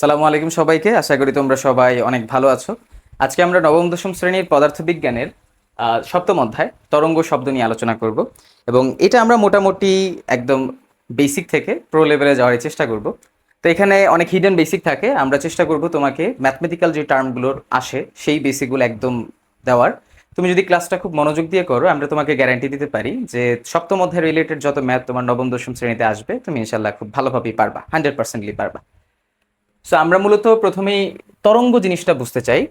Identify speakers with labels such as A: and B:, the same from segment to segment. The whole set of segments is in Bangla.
A: আসসালামু আলাইকুম সবাইকে। আশা করি তোমরা সবাই অনেক ভালো আছো। আজকে আমরা নবম দশম শ্রেণীর পদার্থবিজ্ঞানের সপ্তম অধ্যায় তরঙ্গ শব্দ নিয়ে আলোচনা করব, এবং এটা আমরা মোটামুটি একদম বেসিক থেকে প্রো লেভেলে যাওয়ার চেষ্টা করব। তো এখানে অনেক হিডেন বেসিক থাকে, আমরা চেষ্টা করব তোমাকে ম্যাথমেটিক্যাল যে টার্মগুলোর আসে সেই বেসিকগুলো একদম দেওয়ার। তুমি যদি ক্লাসটা খুব মনোযোগ দিয়ে করো, আমরা তোমাকে গ্যারান্টি দিতে পারি যে সপ্তম অধ্যায় রিলেটেড যত ম্যাথ তোমার নবম দশম শ্রেণীতে আসবে তুমি ইনশাল্লাহ খুব ভালোভাবেই পারবা, 100%লি পারবা। সো আমরা মূলত প্রথমেই তরঙ্গ জিনিসটা বুঝতে চাই।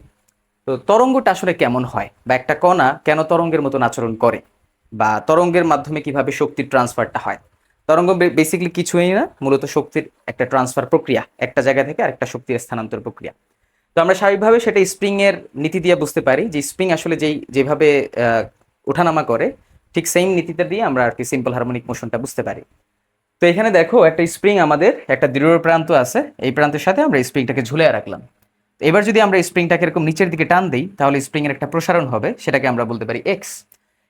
A: তো তরঙ্গটা আসলে কেমন হয়, বা একটা কণা কেন তরঙ্গের মতন আচরণ করে, বা তরঙ্গের মাধ্যমে কিভাবে শক্তির ট্রান্সফারটা হয়। তরঙ্গ বেসিক্যালি কিছুই না, মূলত শক্তির একটা ট্রান্সফার প্রক্রিয়া, একটা জায়গা থেকে আরেকটা শক্তির স্থানান্তর প্রক্রিয়া। তো আমরা স্বাভাবিকভাবে সেটা স্প্রিং এর নীতি দিয়ে বুঝতে পারি, যে স্প্রিং আসলে যেভাবে ওঠানামা করে, ঠিক সেম নীতিটা দিয়ে আমরা আর কি সিম্পল হারমোনিক মোশনটা বুঝতে পারি। তো এখানে দেখো একটা স্প্রিং, আমাদের একটা দৃঢ় প্রান্ত আছে, এই প্রান্তের সাথে আমরা স্প্রিংটাকে ঝুলিয়ে রাখলাম। এবার যদি আমরা স্প্রিংটাকে এরকম নিচের দিকে টান দিই, তাহলে স্প্রিং এর একটা প্রসারণ হবে, সেটাকে আমরা বলতে পারি এক্স।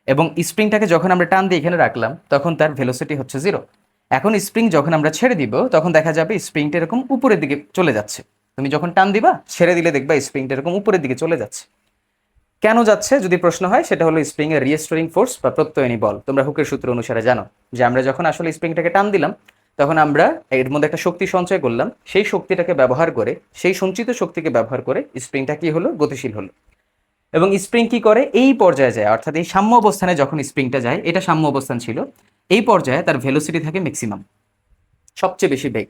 A: এবং স্প্রিংটাকে যখন আমরা টান দিয়ে এখানে রাখলাম, তখন তার ভেলোসিটি হচ্ছে 0। এখন স্প্রিং যখন আমরা ছেড়ে দিব, তখন দেখা যাবে স্প্রিংটা এরকম উপরের দিকে চলে যাচ্ছে। তুমি যখন টান দিবা, ছেড়ে দিলে দেখবা স্প্রিংটা এরকম উপরের দিকে চলে যাচ্ছে। কেন যাচ্ছে যদি প্রশ্ন হয়, সেটা হলো স্প্রিং এর রিস্টোরিং ফোর্স বা প্রত্যয়নী বল। তোমরা হুকের সূত্র অনুসারে জানো যে আমরা যখন আসলে স্প্রিংটাকে টান দিলাম, তখন আমরা এর মধ্যে একটা শক্তি সঞ্চয় করলাম, সেই শক্তিটাকে ব্যবহার করে, সেই সঞ্চিত শক্তিকে ব্যবহার করে স্প্রিংটা কি হলো, গতিশীল হলো। এবং স্প্রিং কি করে, এই পর্যায়ে যায়, অর্থাৎ এই সাম্য অবস্থানে যখন স্প্রিংটা যায়, এটা সাম্য অবস্থান ছিল, এই পর্যায়ে তার ভেলোসিটি থাকে ম্যাক্সিমাম, সবচেয়ে বেশি বেগ।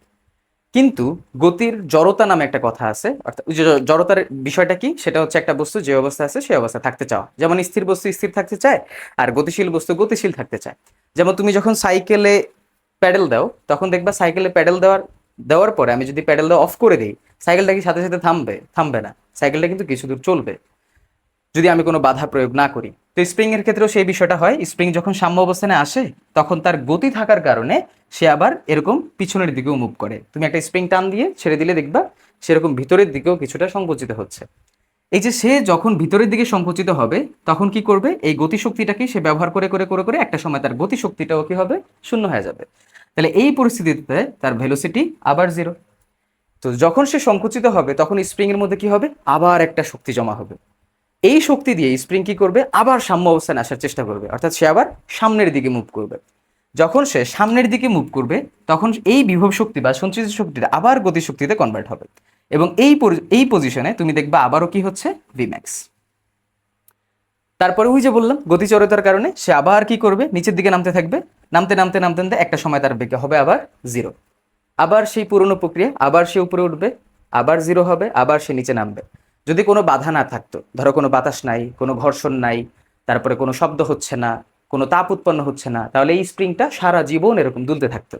A: কিন্তু গতির জড়তা নামে একটা কথা আছে, অর্থাৎ ওই যে জড়তার বিষয়টা কি, সেটা হচ্ছে একটা বস্তু যে অবস্থা আছে সেই অবস্থা থাকতে চাওয়া। যেমন স্থির বস্তু স্থির থাকতে চায়, আর গতিশীল বস্তু গতিশীল থাকতে চায়। যেমন তুমি যখন সাইকেলে প্যাডেল দাও, তখন দেখবা সাইকেলে প্যাডেল দেওয়ার পরে আমি যদি প্যাডেল দেওয়া অফ করে দিই, সাইকেলটা কি সাথে সাথে থামবে? থামবে না, সাইকেলটা কিন্তু কিছু দূর চলবে, যদি আমি কোনো বাধা প্রয়োগ না করি। তো স্প্রিং এর ক্ষেত্রেও সেই বিষয়টা হয়, স্প্রিং যখন সাম্য অবস্থানে আসে, তখন তার গতি থাকার কারণে সে আবার এরকম পিছনের দিকেও মুভ করে। তুমি একটা স্প্রিং টান দিয়ে ছেড়ে দিলে দেখবা সেরকম ভিতরের দিকেও কিছুটা সংকুচিত হচ্ছে। এই যে সে যখন ভিতরের দিকে সংকুচিত হবে, তখন কি করবে, এই গতিশক্তিটাকে সে ব্যবহার করে করে করে করে একটা সময় তার গতিশক্তিটাও কি হবে, শূন্য হয়ে যাবে। তাহলে এই পরিস্থিতিতে তার ভেলোসিটি আবার 0। তো যখন সে সংকুচিত হবে, তখন স্প্রিং এর মধ্যে কি হবে, আবার একটা শক্তি জমা হবে। এই শক্তি দিয়ে স্প্রিং কি করবে, আবার সাম্য অবস্থানে আসার চেষ্টা করবে, অর্থাৎ সে আবার সামনের দিকে মুভ করবে। যখন সে সামনের দিকে মুভ করবে, তখন এই বিভব শক্তি বা সঞ্চিত শক্তিটা আবার গতিশক্তিতে কনভার্ট হবে, এবং এই পজিশনে তুমি দেখবা আবারও কি হচ্ছে, ভিম্যাক্স। তারপরে ওই যে বললাম, গতি জড়তার কারণে সে আবার কি করবে, নিচের দিকে নামতে থাকবে, নামতে নামতে নামতে নামতে একটা সময় তার বেগে হবে আবার 0। আবার সেই পুরনো প্রক্রিয়া, আবার সে উপরে উঠবে, আবার 0 হবে, আবার সে নিচে নামবে। যদি কোনো বাধা না থাকতো, ধরো কোনো বাতাস নাই, কোনো ঘর্ষণ নাই, তারপরে কোনো শব্দ হচ্ছে না, কোনো তাপ উৎপন্ন হচ্ছে না, তাহলে এই স্প্রিংটা সারা জীবন এরকম দুলতে থাকতো।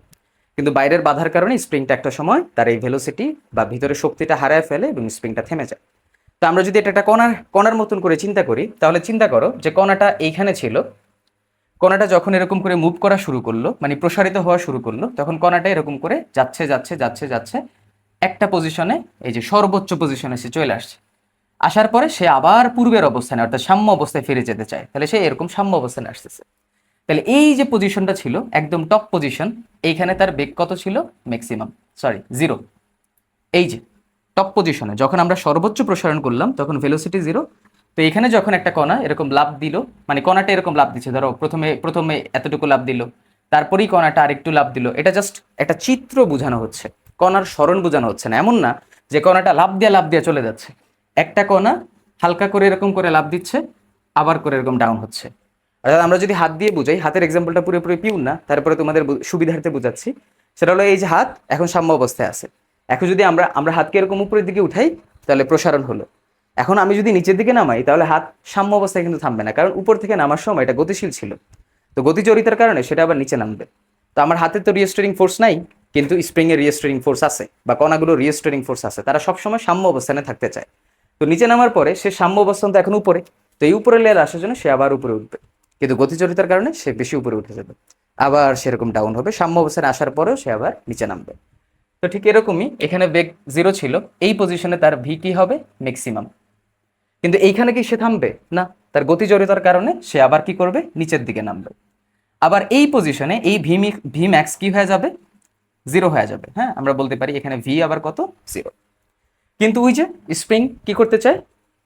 A: কিন্তু বাইরের বাধার কারণে স্প্রিংটা একটা সময় তার এই ভেলোসিটি বা ভিতরে শক্তিটা হারায় ফেলে এবং স্প্রিংটা থেমে যায়। তো আমরা যদি এটা একটা কণার কণার মতন করে চিন্তা করি, তাহলে চিন্তা করো যে কণাটা এইখানে ছিল, কণাটা যখন এরকম করে মুভ করা শুরু করলো, মানে প্রসারিত হওয়া শুরু করলো, তখন কণাটা এরকম করে যাচ্ছে যাচ্ছে যাচ্ছে যাচ্ছে, একটা পজিশনে, এই যে সর্বোচ্চ পজিশনে সে চলে আসছে। আসার পরে সে আবার পূর্বের অবস্থানে, অর্থাৎ সাম্য অবস্থায় ফিরে যেতে চায়, তাহলে সে এরকম সাম্য অবস্থানে আসতেছে। তাহলে এই যে পজিশনটা ছিল একদম টপ পজিশন, এইখানে তার বেগ কত ছিল, ম্যাক্সিমাম, সরি 0। এই যে টপ পজিশনে যখন আমরা সর্বোচ্চ প্রসারণ করলাম, তখন ভেলোসিটি 0। তো এখানে যখন একটা কণা এরকম লাফ দিল, মানে কণাটা এরকম লাফ দিচ্ছে, ধরো প্রথমে প্রথমে এতটুকু লাফ দিল, তারপরেই কণাটা আরেকটু লাফ দিল, এটা জাস্ট একটা চিত্র বোঝানো হচ্ছে, কণার সরণ বোঝানো হচ্ছে না। এমন না যে কণাটা লাফ দিয়ে চলে যাচ্ছে। একটা কণা হালকা করে এরকম করে লাফ দিচ্ছে, আবার করে এরকম ডাউন হচ্ছে। অর্থাৎ আমরা যদি হাত দিয়ে বুঝাই, হাতের এক্সাম্পলটা পুরোপুরি পিউর না, তারপরে তোমাদের সুবিধার্থে বুঝাচ্ছি। সেটা হলো এই যে হাত এখন সাম্য অবস্থায় আছে, এখন যদি আমরা আমরা হাতকে এরকম উপরের দিকে উঠাই, তাহলে প্রসারণ হলো। এখন আমি যদি নিচের দিকে নামাই, তাহলে হাত সাম্য অবস্থায় কিন্তু থামবে না, কারণ উপর থেকে নামার সময় এটা গতিশীল ছিল। তো গতিজড়িতার কারণে সেটা আবার নিচে নামবে। তো আমার হাতে তো রিস্টোরিং ফোর্স নাই, কিন্তু স্প্রিং এর রিস্টোরিং ফোর্স আছে, বা কণাগুলো রিস্টোরিং ফোর্স আছে, তারা সবসময় সাম্য অবস্থানে থাকতে চায়। তো নিচে নামার পরে সে সাম্য অবস্থান তো এখন উপরে, তো এই উপরে লেয়ার আসার জন্য সে আবার উপরে উঠবে, কিন্তু গতিজড়িতার কারণে সে বেশি উপরে উঠে যাবে, আবার সেরকম ডাউন হবে, সাম্য অবস্থানে আসার পরেও সে আবার নিচে নামবে। তো ঠিক এরকমই এখানে বেগ 0 ছিল, এই পজিশনে তার ভি কি হবে, ম্যাক্সিমাম। কিন্তু এইখানে কি সে থামবে না, তার গতি জড়িতার কারণে সে আবার কি করবে, নিচের দিকে নামবে। আবার এই পজিশনে এই ভি ম্যাক্স কি হয়ে যাবে, 0 হয়ে যাবে। হ্যাঁ, আমরা বলতে পারি এখানে ভি আবার কত, 0। কিন্তু ওই যে স্প্রিং কি করতে চায়,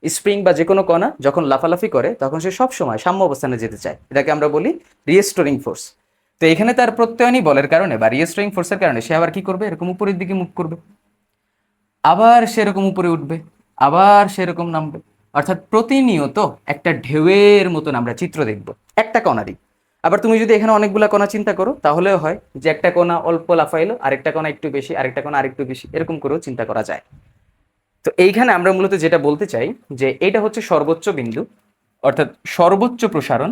A: স্প্রিং বা যে কোনো কণা যখন লাফালাফি করে তখন সে সব সময় সাম্য অবস্থানে যেতে চায়, এটাকে আমরা বলি রিস্টোরিং ফোর্স। তো এখানে তার প্রত্যয়নী বলের কারণে বা রিস্টোরিং ফোর্সের কারণে সে আবার কি করবে, এরকম উপরের দিকে মুভ করবে, আবার সেরকম উপরে উঠবে, আবার সেরকম নামবে। অর্থাৎ প্রতিনিয়ত একটা ঢেউয়ের মতন আমরা চিত্র দেখব একটা কণারই। আবার তুমি যদি এখানে অনেকগুলা কণা চিন্তা করো তাহলেও হয় যে একটা কণা অল্প লাফাইলো, আরেকটা কণা একটু বেশি, আরেকটা কণা আরেকটু বেশি, এরকম করেও চিন্তা করা যায়। তো এইখানে আমরা মূলত যেটা বলতে চাই যে এটা হচ্ছে সর্বোচ্চ বিন্দু, অর্থাৎ সর্বোচ্চ প্রসারণ।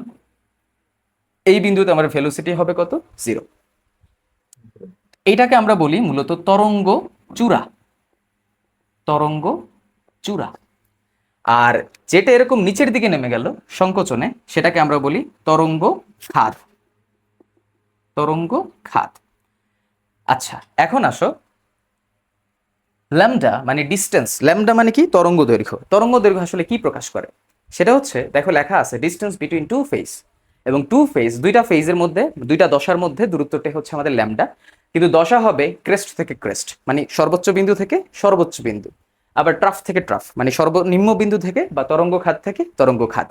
A: এই বিন্দুতে আমার ভেলোসিটি হবে কত, 0। এইটাকে আমরা বলি মূলত তরঙ্গ চূড়া, তরঙ্গ চূড়া। আর যেটা এরকম নিচের দিকে নেমে গেল সংকোচনে, সেটাকে আমরা বলি তরঙ্গ খাদ, তরঙ্গ খাদ। আচ্ছা, এখন আসো ল্যামডা মানে ডিস্টেন্স, ল্যামডা মানে কি, তরঙ্গ দৈর্ঘ্য। তরঙ্গ দৈর্ঘ্য আসলে কি প্রকাশ করে, সেটা হচ্ছে দেখো লেখা আছে ডিস্টেন্স বিটুইন টু ফেজ, এবং টু ফেজ দুইটা ফেজের মধ্যে, দুইটা দশার মধ্যে দূরত্বটা হচ্ছে আমাদের ল্যামডা। কিন্তু দশা হবে ক্রেস্ট থেকে ক্রেস্ট মানে সর্বোচ্চ বিন্দু থেকে সর্বোচ্চ বিন্দু, আবার ট্রাফ থেকে ট্রাফ মানে সর্বনিম্ন বিন্দু থেকে বা তরঙ্গ খাদ থেকে তরঙ্গ খাদ।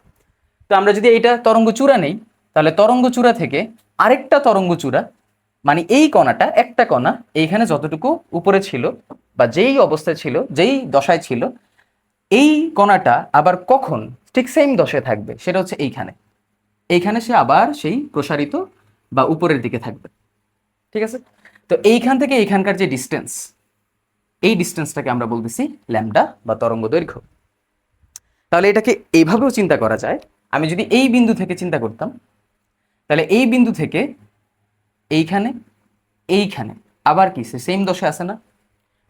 A: তো আমরা যদি এটা তরঙ্গ চূড়া নেই, তাহলে তরঙ্গ চূড়া থেকে আরেকটা তরঙ্গ চূড়া মানে এই কণাটা, একটা কণা এইখানে যতটুকু উপরে ছিল বা যেই অবস্থায় ছিল, যেই দশায় ছিল, এই কণাটা আবার কখন ঠিক সেম দশায় থাকবে, সেটা হচ্ছে এইখানে। এইখানে সে আবার সেই প্রসারিত বা উপরের দিকে থাকবে। ঠিক আছে, তো এইখান থেকে এইখানকার যে ডিস্টেন্স, এই ডিস্টেন্সটাকে আমরা বলতেছি ল্যামডা বা তরঙ্গ দৈর্ঘ্য। তাহলে এটাকে এইভাবেও চিন্তা করা যায়, আমি যদি এই বিন্দু থেকে চিন্তা করতাম, তাহলে এই বিন্দু থেকে এইখানে, এইখানে আবার কি সেম দশা আছে না?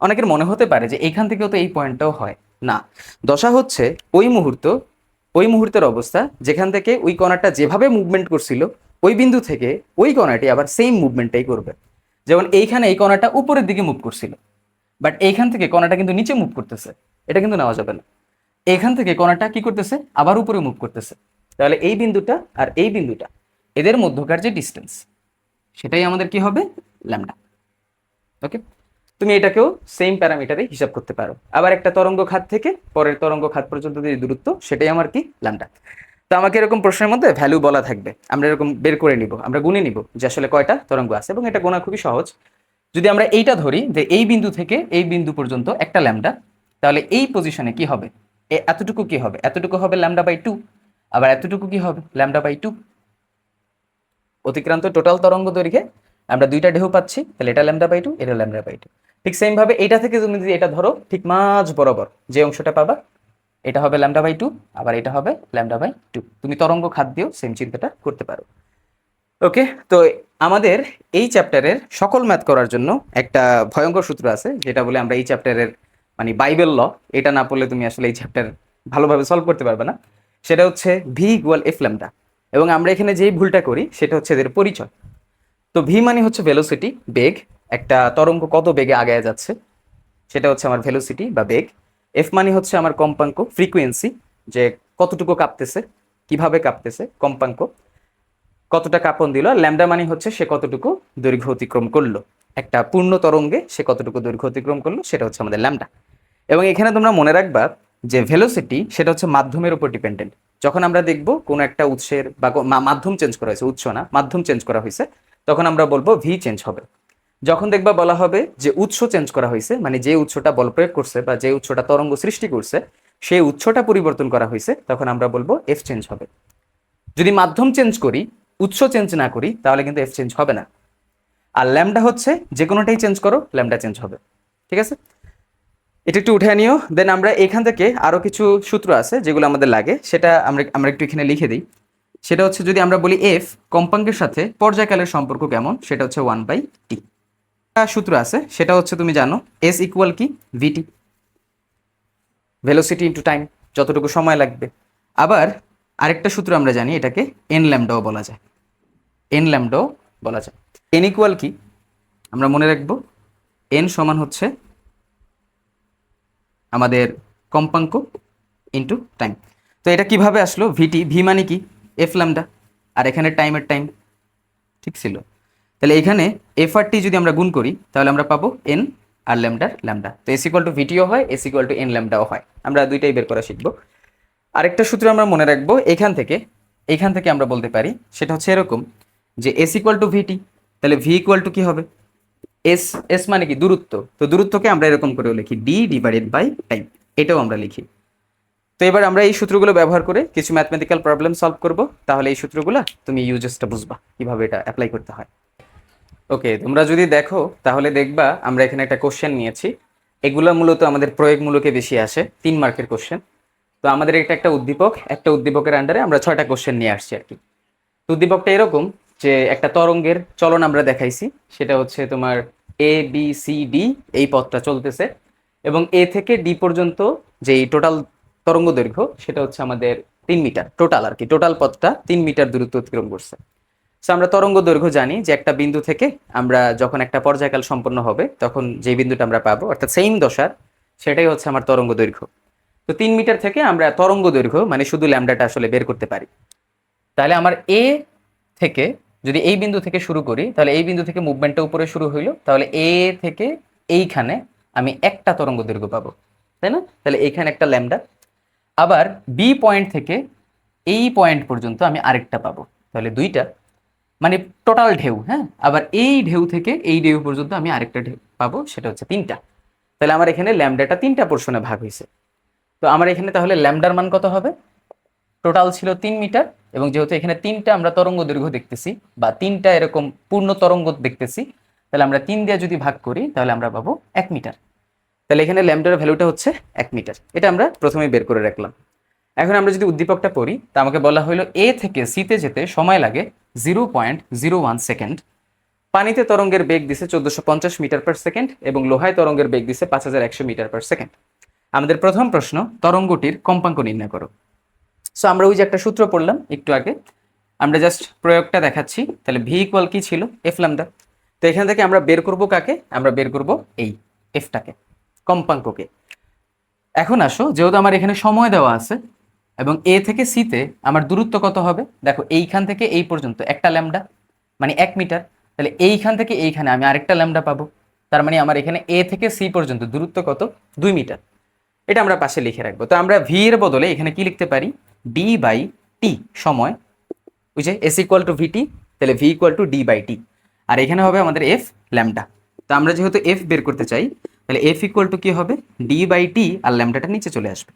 A: অনেকের মনে হতে পারে যে এইখান থেকেও তো এই পয়েন্টটাও হয় না। দশা হচ্ছে ওই মুহূর্ত, ওই মুহূর্তের অবস্থা যেখান থেকে ওই কণাটা যেভাবে মুভমেন্ট করছিল, ওই বিন্দু থেকে ওই কণাটি আবার সেম মুভমেন্টটাই করবে। যেমন এইখানে এই কণাটা উপরের দিকে মুভ করছিল, বাট এইখান থেকে কণাটা কিন্তু নিচে মুভ করতেছে, এটা কিন্তু নেওয়া যাবে না। এইখান থেকে কণাটা কি করতেছে, আবার উপরে মুভ করতেছে। তাহলে এই বিন্দুটা আর এই বিন্দুটা, এদের মধ্যকার যে ডিস্টেন্স, সেটাই আমাদের কি হবে, ল্যামডা। ওকে, তুমি এটাকেও সেম প্যারামিটারে হিসাব করতে পারো। আবার একটা তরঙ্গ খাত থেকে পরের তরঙ্গ খাত পর্যন্ত যে দূরত্ব, সেটাই আমার কি, ল্যামডা। তো আমাকে এরকম প্রশ্নের মধ্যে ভ্যালু বলা থাকবে, আমরা এরকম বের করে নিব, আমরা গুনে নিব যে আসলে কয়টা তরঙ্গ আছে, এবং এটা গোনা খুবই সহজ। যদি আমরা এইটা ধরি যে এই বিন্দু থেকে এই বিন্দু পর্যন্ত একটা ল্যামডা, তাহলে এই পজিশনে কি হবে, এতটুকু কি হবে, এতটুকু হবে ল্যামডা বাই 2, আবার এতটুকু কি হবে, ল্যামডা বাই 2। অতিক্রান্ত টোটাল তরঙ্গ দৈর্ঘ্যে আমরা দুইটা ঢেউ পাচ্ছি, তাহলে এটা ল্যামডা বাই 2, এটা ল্যামডা বাই 2। ঠিক সেম ভাবে এইটা থেকে তুমি যদি এটা ধরো, ঠিক মাঝ বরাবর যে অংশটা পাবা, এটা হবে ল্যামডা বাই 2, আবার এটা হবে ল্যামডা বাই 2। তুমি তরঙ্গ খাত দিয়েও সেম চিন্তাটা করতে পারো। ওকে, তো আমাদের এই চ্যাপ্টারের সকল ম্যাথ করার জন্য একটা ভয়ঙ্কর সূত্র আছে, যেটা বলে আমরা এই চ্যাপ্টারের মানে বাইবেল ল, এটা না পড়লে তুমি আসলে এই চ্যাপ্টার ভালোভাবে সলভ করতে পারবে না। সেটা হচ্ছে ভি ইকুয়াল এফ ল্যামডা। এবং আমরা এখানে যেই ভুলটা করি সেটা হচ্ছে এদের পরিচয়। তো ভি মানে হচ্ছে ভেলোসিটি, বেগ, একটা তরঙ্গ কত বেগে আগায় যাচ্ছে, সেটা হচ্ছে আমার ভেলোসিটি বা বেগ। এফ মানে হচ্ছে আমার কম্পাঙ্ক, ফ্রিকোয়েন্সি, যে কতটুকু কাঁপতেছে, কিভাবে কাঁপতেছে, কম্পাঙ্ক কতটা কাঁপন দিল। ল্যামডা মানে হচ্ছে সে কতটুকু দৈর্ঘ্য অতিক্রম করলো, একটা পূর্ণ তরঙ্গে সে কতটুকু দৈর্ঘ্য অতিক্রম করলো, সেটা হচ্ছে আমাদের ল্যামডা। এবং এখানে তোমরা মনে রাখবা যে ভেলোসিটি সেটা হচ্ছে মাধ্যমের উপর ডিপেন্ডেন্ট। যখন আমরা দেখব কোনো একটা উৎসের বা মাধ্যম চেঞ্জ করা হয়েছে, উৎস না মাধ্যম চেঞ্জ করা হয়েছে, তখন আমরা বলবো ভি চেঞ্জ হবে। যখন দেখবা বলা হবে যে উৎস চেঞ্জ করা হয়েছে, মানে যে উৎসটা বল প্রয়োগ করছে বা যে উৎসটা তরঙ্গ সৃষ্টি করছে, সেই উৎসটা পরিবর্তন করা হয়েছে, তখন আমরা বলবো এফ চেঞ্জ হবে। যদি মাধ্যম চেঞ্জ করি, উৎস চেঞ্জ না করি, তাহলে কিন্তু এফ চেঞ্জ হবে না। আর ল্যামডা হচ্ছে যে কোনোটাই চেঞ্জ করো, ল্যামডা চেঞ্জ হবে। ঠিক আছে, এটা একটু উঠে নিও। দেন আমরা এখান থেকে আরো কিছু সূত্র আছে যেগুলো আমাদের লাগে, সেটা আমরা একটু এখানে লিখে দিই। সেটা হচ্ছে যদি আমরা বলি এফ কম্পাঙ্কের সাথে পর্যায়কালের সম্পর্ক কেমন, সেটা হচ্ছে 1/t। সূত্র আছে, সেটা হচ্ছে তুমি জানো এস ইকুয়াল কি, ভিটি, ভেলোসিটি ইন্টু টাইম, যতটুকু সময় লাগবে। আবার আরেকটা সূত্র আমরা জানি, এটাকে এন ল্যামডাও বলা যায়, এন ল্যামডাও বলা যায়। এন ইকুয়াল কি আমরা মনে রাখবো, এন সমান হচ্ছে আমাদের কম্পাঙ্ক ইন্টু টাইম। তো এটা কিভাবে আসলো, ভিটি, ভি মানে কি, এফ ল্যামডা, আর এখানে টাইমের টাইম, ঠিক ছিল। তাহলে এখানে এফ আর টি যদি আমরা গুণ করি, তাহলে আমরা পাবো এন আর ল্যামডার ল্যামডা। তো এস ইকুয়াল টু ভিটিও হয়, এস ইকুয়াল টু এন ল্যামডাও হয়। আমরা দুইটাই বের করা শিখবো। আরেকটা সূত্র আমরা মনে রাখবো এইখান থেকে আমরা বলতে পারি, সেটা হচ্ছে এরকম যে এস ইকুয়াল টু ভিটি, তাহলে ভি ইকুয়াল টু কি হবে এস। এস মানে কি দূরত্ব, তো দূরত্বকে আমরা এরকম করেও লিখি ডি ডিভাইডেড বাই টাইম, এটাও আমরা লিখি। তো এবার আমরা এই সূত্রগুলো ব্যবহার করে কিছু ম্যাথমেটিক্যাল প্রবলেম সলভ করব, তাহলে এই সূত্রগুলো তুমি ইউজেসটা বুঝবা কিভাবে এটা অ্যাপ্লাই করতে হয়। ওকে, তোমরা যদি দেখো তাহলে দেখবা আমরা এখানে একটা কোশ্চেন নিয়েছি, এগুলো মূলত আমাদের প্রয়োগমূলকে বেশি আসে, 3 মার্কের কোশ্চেন। তো আমাদের এটা একটা উদ্দীপক, একটা উদ্দীপকের আন্ডারে আমরা 6টা কোশ্চেন নিয়ে আসছি আর কি। তো উদ্দীপকটা এরকম যে একটা তরঙ্গের চলন আমরা দেখাইছি, সেটা হচ্ছে তোমার এ বি সি ডি এই পথটা চলতেছে, এবং এ থেকে ডি পর্যন্ত যেই টোটাল তরঙ্গ দৈর্ঘ্য সেটা হচ্ছে আমাদের 3 মিটার টোটাল আর কি, টোটাল পথটা 3 মিটার দূরত্ব অতিক্রম করছে। সো আমরা তরঙ্গ দৈর্ঘ্য জানি যে একটা বিন্দু থেকে আমরা যখন একটা পর্যায়কাল সম্পন্ন হবে তখন যে বিন্দুটা আমরা পাবো অর্থাৎ সেম দশার, সেটাই হচ্ছে আমার তরঙ্গ দৈর্ঘ্য। তো 3 মিটার থেকে আমরা তরঙ্গ দৈর্ঘ্য মানে শুধু ল্যামডাটা আসলে বের করতে পারি। তাহলে আমার এ থেকে যদি এই বিন্দু থেকে শুরু করি, তাহলে এই বিন্দু থেকে মুভমেন্টটা উপরে শুরু হইলো, তাহলে এ থেকে এইখানে আমি একটা তরঙ্গ দৈর্ঘ্য পাবো, তাই না? তাহলে এইখানে একটা ল্যামডা। আবার বি পয়েন্ট থেকে এই পয়েন্ট পর্যন্ত আমি আরেকটা পাবো, তাহলে দুইটা, মানে টোটাল ঢেউ। হ্যাঁ, আবার এই ঢেউ থেকে এই ঢেউ পর্যন্ত আমি আরেকটা ঢেউ পাবো, সেটা হচ্ছে 3টা। তাহলে আমার এখানে ল্যামডাটা 3টা পোর্শনে ভাগ হয়েছে। তো আমার এখানে তাহলে ল্যামডার মান কত হবে? টোটাল ছিল 3 মিটার, এবং যেহেতু এখানে 3টা আমরা তরঙ্গ দৈর্ঘ্য দেখতেছি বা 3টা এরকম পূর্ণ তরঙ্গ দেখতেছি, তাহলে আমরা 3 দিয়ে যদি ভাগ করি তাহলে আমরা পাবো 1 মিটার। তাহলে এখানে ল্যামডার ভ্যালুটা হচ্ছে 1 মিটার, এটা আমরা প্রথমে বের করে রাখলাম। এখন আমরা যদি উদ্দীপকটা পড়ি, তা আমাকে বলা হলো এ থেকে সিতে যেতে সময় লাগে 0.01 সেকেন্ড। পানিতে তরঙ্গের বেগ দিছে 1450 মিটার পার সেকেন্ড, এবং লোহায় তরঙ্গের বেগ দিছে 5100 মিটার পার সেকেন্ড। আমাদের প্রথম প্রশ্ন, তরঙ্গটির কম্পাঙ্ক নির্ণয় করো। সো আমরা ওই যে একটা সূত্র পড়লাম একটু আগে, আমরা জাস্ট প্রয়োগটা দেখাচ্ছি। তাহলে ভি ইকুয়াল কি ছিল? F lambda. তো এখান থেকে আমরা বের করব কাকে? আমরা বের করব এই এফটাকে, কম্পাঙ্ককে। এখন আসো, যেহেতু আমার এখানে সময় দেওয়া আছে এবং এ থেকে সিতে আমার দূরত্ব কত হবে, দেখো এইখান থেকে এই পর্যন্ত একটা ল্যামডা মানে 1 মিটার, তাহলে এইখান থেকে এইখানে আমি আরেকটা ল্যামডা পাবো, তার মানে আমার এখানে এ থেকে সি পর্যন্ত দূরত্ব কত? 2 মিটার। এটা আমরা পাশে লিখে রাখবো। তো আমরা ভি এর বদলে এখানে কি লিখতে পারি? ডি বাই টি সময়, ওই যে এস ইকুয়াল টু ভিটি, তাহলে V equal to D by T, আর এখানে হবে আমাদের এফ ল্যামডা। তো আমরা যেহেতু এফ বের করতে চাই, তাহলে এফ ইকুয়াল টু কি হবে? ডি বাই টি, আর ল্যামডাটা নিচে চলে আসবে।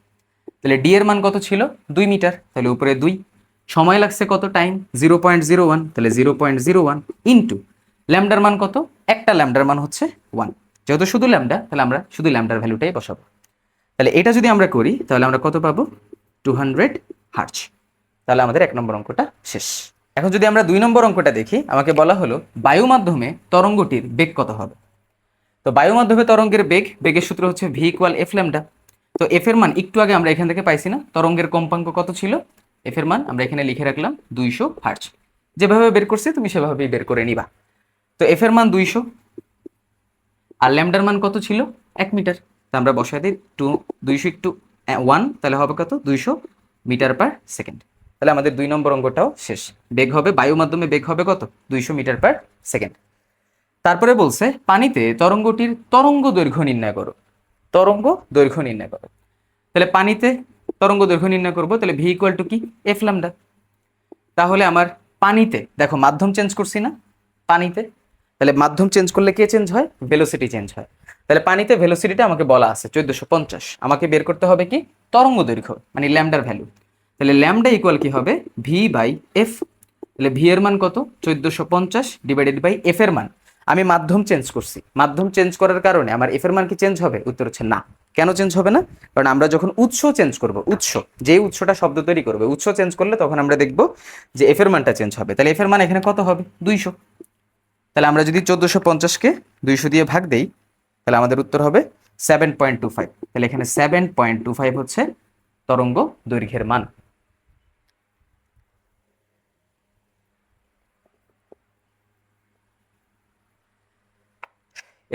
A: তাহলে ডি এর মান কত ছিল? 2 মিটার, তাহলে উপরে 2, সময় লাগছে কত? টাইম 0.01, তাহলে 0.01 ইন্টু ল্যামডার মান কত? একটা ল্যামডার মান হচ্ছে 1, যেহেতু শুধু ল্যামডা তাহলে আমরা শুধু ল্যামডার ভ্যালুটাই বসাবো। তাহলে এটা যদি আমরা করি তাহলে আমরা কত পাবো? 200 হার্জ। তাহলে আমাদের 1 নম্বর অঙ্কটা শেষ। এখন যদি আমরা 2 নম্বর অঙ্কটা দেখি, আমাকে বলা হলো বায়ু মাধ্যমে তরঙ্গটির বেগ কত হবে। তো বায়ু মাধ্যমে তরঙ্গের বেগের সূত্র হচ্ছে ভি ইকুয়াল এফ ল্যামডা। তো এফ এর মান একটু আগে আমরা এখান থেকে পাইছি না, তরঙ্গের কম্পাঙ্ক কত ছিল? এফ এর মান আমরা এখানে লিখে রাখলাম 200 হার্জ। যেভাবে বের করছি তুমি সেভাবেই বের করে নিবা। তো এফ এর মান 200, আর ল্যামডার মান কত ছিল? 1 মিটার। তো আমরা বসাই দিই 200 একটু 1, তাহলে হবে কত? 200 মিটার পার সেকেন্ড। তাহলে আমাদের 2 নম্বর অঙ্কটাও শেষ। বেগ হবে, বায়ু মাধ্যমে বেগ হবে কত? 200 মিটার পার সেকেন্ড। তারপরে বলছে পানিতে তরঙ্গটির তরঙ্গ দৈর্ঘ্য নির্ণয় করো। তরঙ্গ দৈর্ঘ্য নির্ণয় করো। তাহলে পানিতে তরঙ্গ দৈর্ঘ্য নির্ণয় করবো, তাহলে ভি ইকুয়াল টু কি? F lambda. তাহলে আমার পানিতে দেখো মাধ্যম চেঞ্জ করছি না পানিতে, তাহলে মাধ্যম চেঞ্জ করলে কে চেঞ্জ হয়? ভেলোসিটি চেঞ্জ হয়। তাহলে পানিতে ভেলোসিটিটা আমাকে বলা আছে 1450, আমাকে বের করতে হবে কি? তরঙ্গ দৈর্ঘ্য মানে ল্যামডার ভ্যালু। তাহলে ল্যামডা ইকুয়াল কি হবে? V by F. তাহলে ভি এর মান কত? 1450 ডিভাইডেড বাই এফ এর মান, আমি মাধ্যম চেঞ্জ করছি, মাধ্যম চেঞ্জ করার কারণে আমার এফ এর মান কি চেঞ্জ হবে? উত্তর হচ্ছে না। কেন চেঞ্জ হবে না? কারণ আমরা যখন উৎস চেঞ্জ করব, উৎস যেই উৎসটা শব্দ তৈরি করবে, উৎস চেঞ্জ করলে তখন আমরা দেখব যে এফ এর মানটা চেঞ্জ হবে। তাহলে এফ এর মান এখানে কত হবে? 200। তাহলে আমরা যদি 1450-কে 200 দিয়ে ভাগ দেই, তাহলে আমাদের উত্তর হবে 7.25। তাহলে এখানে 7.25 হচ্ছে তরঙ্গ দৈর্ঘ্যের মান।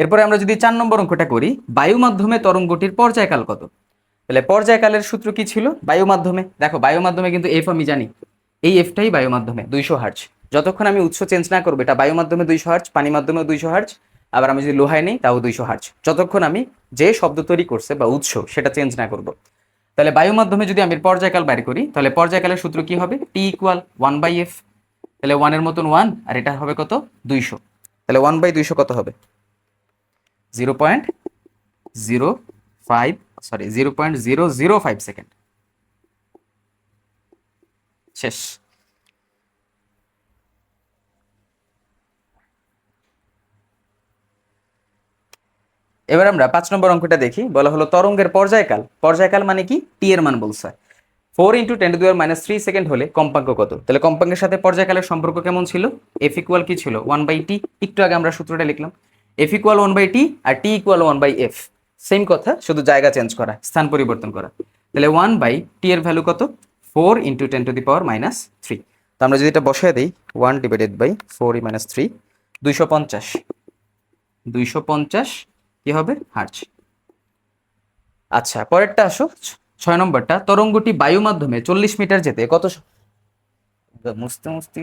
A: এরপরে আমরা যদি 4 নম্বর অঙ্কটা করি, বায়ু মাধ্যমে তরঙ্গটির পর্যায়কাল কত। তাহলে পর্যায়কালের সূত্র কি ছিল? বায়ু মাধ্যমে, দেখো বায়ু মাধ্যমে কিন্তু এফ আমি জানি, এই এফটাই বায়ু মাধ্যমে 200 হার্জ। যতক্ষণ আমি উৎস চেঞ্জ না করবো, এটা বায়ু মাধ্যমে 200 হার্জ, পানি মাধ্যমে 200 হার্জ, আবার আমি যদি লোহায় নেই তাও 200 হার্জ, যতক্ষণ আমি যে শব্দ তৈরি করছে বা উৎস সেটা চেঞ্জ না করব। তাহলে বায়ু মাধ্যমে যদি আমি পর্যায়কাল বাইর করি, তাহলে পর্যায়কালের সূত্র কি হবে? T equal 1/f। তাহলে 1 এর মতন 1, আর এটা হবে কত? 200। তাহলে 1/200 কত হবে? 0.05, সরি 0.005 সেকেন্ড। শেষ। এবার আমরা 5 নম্বর অঙ্কটা দেখি। বলা হলো তরঙ্গের পর্যায়কাল। পর্যায়কাল মানে কি? টি এর মান বলছে। 4 × 10⁻³ সেকেন্ড হলে কম্পাঙ্ক কত? তাহলে কম্পাঙ্কের সাথে পর্যায়কালের সম্পর্ক কেমন ছিল? এফ ইকুয়াল কি ছিল? 1/t। একটু আগে আমরা সূত্রটা লিখলাম, এফ ইকুয়াল 1/t আর টি ইকুয়াল 1/f। সেম কথা, শুধু জায়গা চেঞ্জ করা, স্থান পরিবর্তন করা। তাহলে 1/t এর ভ্যালু কত? 4 × 10⁻³ তো আমরা যদি এটা বসায় দিই, 1/4 - 3, 250। 250 কি হবে? হার্জ। আচ্ছা, পরেরটা আসো, 6 নম্বরটা। তরঙ্গটি বায়ু মাধ্যমে 40 মিটার যেতে কত মুছতে মুছতে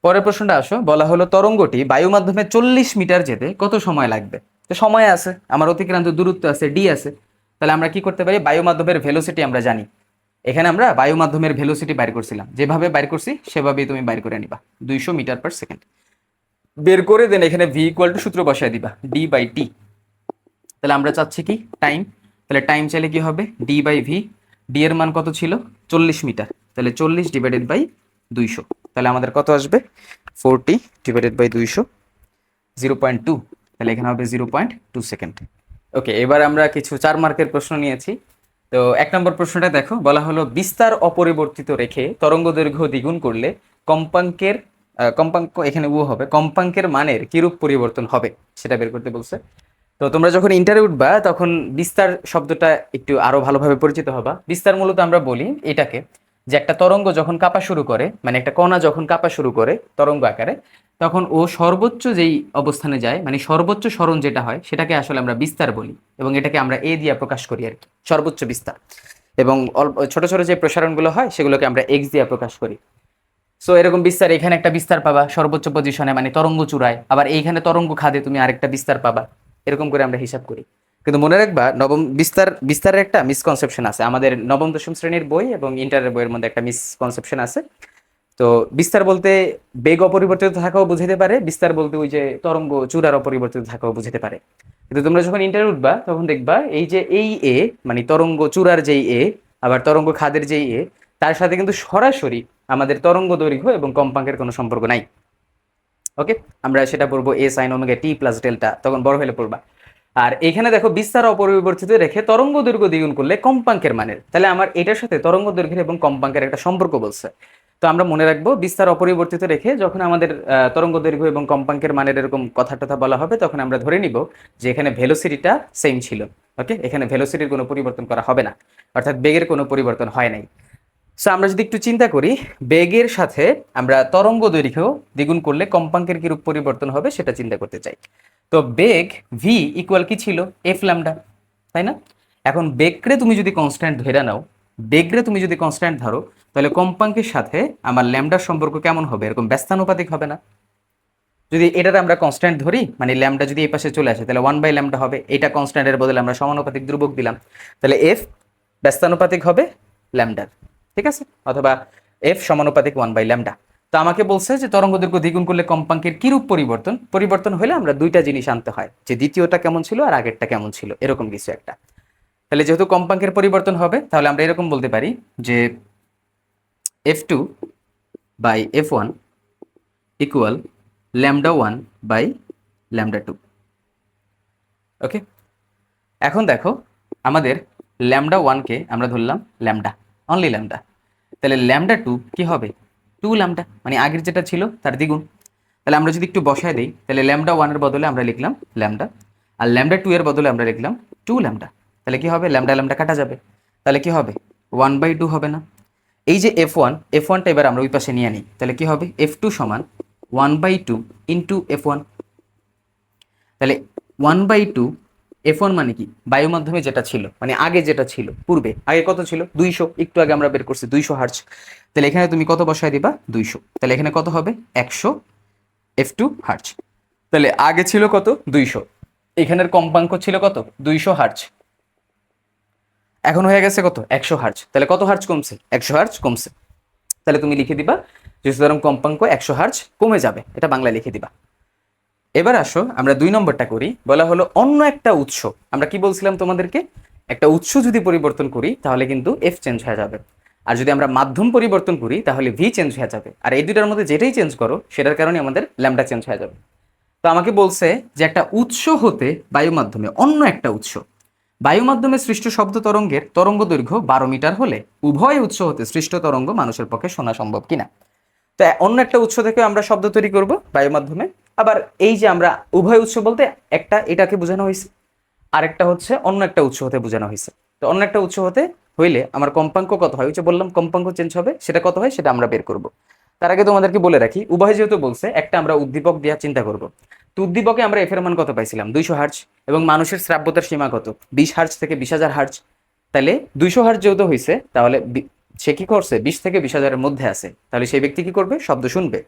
A: পরের প্রশ্নটা আসো। বলা হলো তরঙ্গটি বায়ু মাধ্যমে 40 মিটার যেতে কত সময় লাগবে? তো সময় আছে, আমার অতিক্রান্ত দূরত্ব আছে, ডি আছে। তাহলে আমরা কি করতে পারি? বায়ু মাধ্যমের ভেলোসিটি আমরা জানি। এখানে আমরা বায়ু মাধ্যমের ভেলোসিটি বাইর করছিলাম, যেভাবে বাইর করছি সেভাবেই তুমি বাইর করে নিবা, 200 মিটার পার সেকেন্ড বের করে দেন। এখানে ভি ইকুয়াল টু সূত্র বসায় দিবা, ডি/টি। তাহলে আমরা চাচ্ছি কি? টাইম। তাহলে টাইম চাইলে কি হবে? ডি/ভি। ডি এর মান কত ছিল? 40 মিটার। তাহলে 40/200। তাহলে আমাদের কত আসবে? 40/200, 0.2। তাহলে এখানে হবে 0.2 সেকেন্ড। ওকে, এবার আমরা কিছু 4 মার্কের প্রশ্ন নিয়েছি। তো 1 নম্বর প্রশ্নটা দেখো। বলা হলো বিস্তার অপরিবর্তিত রেখে তরঙ্গ দৈর্ঘ্য দ্বিগুণ করলে কম্পাঙ্কের কম্পাঙ্ক এখানে ও হবে, কম্পাঙ্কের মানের কিরূপ পরিবর্তন হবে সেটা বের করতে বলছে। তো তোমরা যখন ইন্টারে উঠবা তখন বিস্তার শব্দটা একটু আরো ভালোভাবে পরিচিত হবা। বিস্তার মূলত আমরা বলি এটাকে, যে একটা তরঙ্গ যখন কাঁপা শুরু করে, মানে একটা কণা যখন কাঁপা শুরু করে তরঙ্গ আকারে, তখন ও সর্বোচ্চ যেই অবস্থানে যায়, মানে সর্বোচ্চ সরণ যেটা হয় সেটাকে আসলে আমরা বিস্তার বলি, এবং এটাকে আমরা এ দিয়ে প্রকাশ করি আর কি, সর্বোচ্চ বিস্তার। এবং অল্প ছোট ছোট যে প্রসারণগুলো হয় সেগুলোকে আমরা এক্স দিয়ে প্রকাশ করি। সো এরকম বিস্তার, এখানে একটা বিস্তার পাবা সর্বোচ্চ পজিশনে, মানে তরঙ্গ চূড়ায়, আবার এইখানে তরঙ্গ খাদে তুমি আরেকটা বিস্তার পাবা। এরকম করে আমরা হিসাব করি। কিন্তু মনে রাখবা, নবম বিস্তারের একটা মিসকনসেপশন আছে। আমাদের নবম দশম শ্রেণীর বই এবং ইন্টারের বইয়ের মধ্যে একটা মিসকনসেপশন আছে। তো বিস্তার বলতে বেগ অপরিবর্তিত থাকাও বুঝাতে পারে, বিস্তার বলতে ওই যে তরঙ্গ চূড়ার অপরিবর্তিত থাকাও বুঝাতে পারে। কিন্তু তোমরা যখন ইন্টারে উঠবা তখন দেখবা এই যে এই এ, মানে তরঙ্গ চূড়ার যেই এ, আবার তরঙ্গ খাদের যেই এ, তার সাথে কিন্তু সরাসরি আমাদের তরঙ্গ দৈর্ঘ্য এবং কম্পাঙ্কের কোনো সম্পর্ক নাই। ওকে, আমরা সেটা পড়বো এ sine omega t plus delta, তখন বড় হলে পড়বা। আর এখানে দেখো বিস্তার অপরিবর্তিত রেখে তরঙ্গ দৈর্ঘ্য দ্বিগুণ করলে কম্পাঙ্কের মানের, তাহলে আমার এটার সাথে তরঙ্গ দৈর্ঘ্যের এবং কম্পাঙ্কের একটা সম্পর্ক বলছে। তো আমরা মনে রাখবো বিস্তার অপরিবর্তিত রেখে যখন আমাদের তরঙ্গ দৈর্ঘ্য এবং কম্পাঙ্কের মানের এরকম কথা বলা হবে, তখন আমরা ধরে নিব যে এখানে ভেলোসিটিটা সেম ছিল। ওকে, এখানে ভেলোসিটির কোনো পরিবর্তন করা হবে না, অর্থাৎ বেগের কোনো পরিবর্তন হয় নাই। সো আমরা যদি একটু চিন্তা করি, বেগের সাথে আমরা তরঙ্গ দৈর্ঘ্য দ্বিগুণ করলে কম্পাঙ্কের কিরূপ পরিবর্তন হবে সেটা চিন্তা করতে চাই। তো বেগ ভি ইকুয়াল কি ছিল? এফ ল্যামডা, তাই না? এখন বেগরে তুমি যদি কনস্ট্যান্ট ধরে নাও, বেগরে তুমি যদি কনস্ট্যান্ট ধরো, তাহলে কম্পাঙ্কের সাথে আমার ল্যামডার সম্পর্ক কেমন হবে? এরকম ব্যস্তানুপাতিক হবে না? যদি এটাতে আমরা কনস্ট্যান্ট ধরি, মানে ল্যামডা যদি এই পাশে চলে আসে, তাহলে 1/λ হবে। এটা কনস্ট্যান্টের বদলে আমরা সমানুপাতিক ধ্রুবক দিলাম, তাহলে এফ ব্যস্তানুপাতিক হবে ল্যামডার, ঠিক আছে? অথবা এফ সমানুপাতিক 1/λ। তো আমাকে বলছে যে তরঙ্গ দৈর্ঘ্য দ্বিগুণ করলে কম্পাঙ্কের কিরূপ পরিবর্তন হলে আমরা দুইটা জিনিস আনতে হয়, যে দ্বিতীয়টা কেমন ছিল আর আগেরটা কেমন ছিল, এরকম কিছু একটা। তাহলে যেহেতু কম্পাঙ্কের পরিবর্তন হবে, তাহলে আমরা এরকম বলতে পারি যে f2/f1 ইকুয়াল λ1/λ2। ওকে, এখন দেখো আমাদের λ1কে আমরা ধরলাম ল্যামডা, অনলি ল্যামডা। তাহলে λ2 কি হবে? 2λ, মানে আগের যেটা ছিল তার দ্বিগুণ। তাহলে আমরা যদি একটু বসায় দিই, তাহলে λ1 এর বদলে আমরা লিখলাম ল্যামডা, আর λ2 এর বদলে আমরা লিখলাম 2λ। তাহলে কি হবে? λ কাটা যাবে, তাহলে কি হবে? 1/2 হবে না? এই যে f1টা এবার আমরা ওই পাশে নিয়ে নিই, তাহলে কি হবে? f2 সমান 1/2 ইন্টু f1। তাহলে 1/2 f1 মানে কি? বায়ু মাধ্যমে যেটা ছিল, মানে আগে যেটা ছিল, পূর্বে আগে কত ছিল? 200, একটু আগে আমরা বের করছি 200 হার্জ। তাহলে এখানে তুমি কত বসায় দিবা? 200। তাহলে এখানে কত হবে? 100 f2 হার্জ। তাহলে আগে ছিল কত 200, এখানের কম্পাঙ্ক ছিল কত 200 হার্জ, এখন হয়ে গেছে কত 100 হার্জ। তাহলে কত হার্জ কমছে 100 হার্জ কমছে। তাহলে তুমি লিখে দিবা যে সুতরাং কম্পাঙ্ক 100 হার্জ কমে যাবে, এটা বাংলায় লিখে দিবা। এবার আসো আমরা 2 নম্বরটা করি। বলা হলো অন্য একটা উৎস, আমরা কি বলছিলাম তোমাদেরকে, একটা উৎস যদি পরিবর্তন করি তাহলে কিন্তু এফ চেঞ্জ হয়ে যাবে, আর যদি আমরা মাধ্যম পরিবর্তন করি তাহলে ভি চেঞ্জ হয়ে যাবে, আর এই দুটার মধ্যে যেটাই চেঞ্জ করো সেটার কারণে আমাদের ল্যামডা চেঞ্জ হয়ে যাবে। তো আমাকে বলছে যে একটা উৎস হতে বায়ু মাধ্যমে, অন্য একটা উৎস, বায়ু মাধ্যমে সৃষ্ট শব্দ তরঙ্গের তরঙ্গ দৈর্ঘ্য 12 মিটার হলে উভয় উৎস হতে সৃষ্ট তরঙ্গ মানুষের পক্ষে শোনা সম্ভব কিনা। তো অন্য একটা উৎস থেকে আমরা শব্দ তৈরি করব বায়ু মাধ্যমে। আবার এই যে আমরা উভয় উৎস বলতে একটা এটাকে বোঝানো হয়েছে, আরেকটা হচ্ছে অন্য একটা উৎস হতে বোঝানো হয়েছে। তো অন্য একটা উৎস হতে হইলে আমার কম্পাঙ্ক কত হয়, ওই যে বললাম কম্পাঙ্ক চেঞ্জ হবে, সেটা কত হয় সেটা আমরা বের করব। তার আগে তোমাদেরকে বলে রাখি, উভয় যেহেতু বলছে একটা আমরা উদ্দীপক দিয়ে চিন্তা করব। তো উদ্দীপকে আমরা এফ এর মান কত পাইছিলাম 200 হার্জ, এবং মানুষের শ্রাব্যতার সীমা কত 20 হার্জ থেকে 20,000 হার্জ। তাহলে 200 হার্জ যেহেতু হয়েছে তাহলে সে কি করছে 20 থেকে 20,000-এর মধ্যে আছে, তাহলে সেই ব্যক্তি কি করবে শব্দ শুনবে।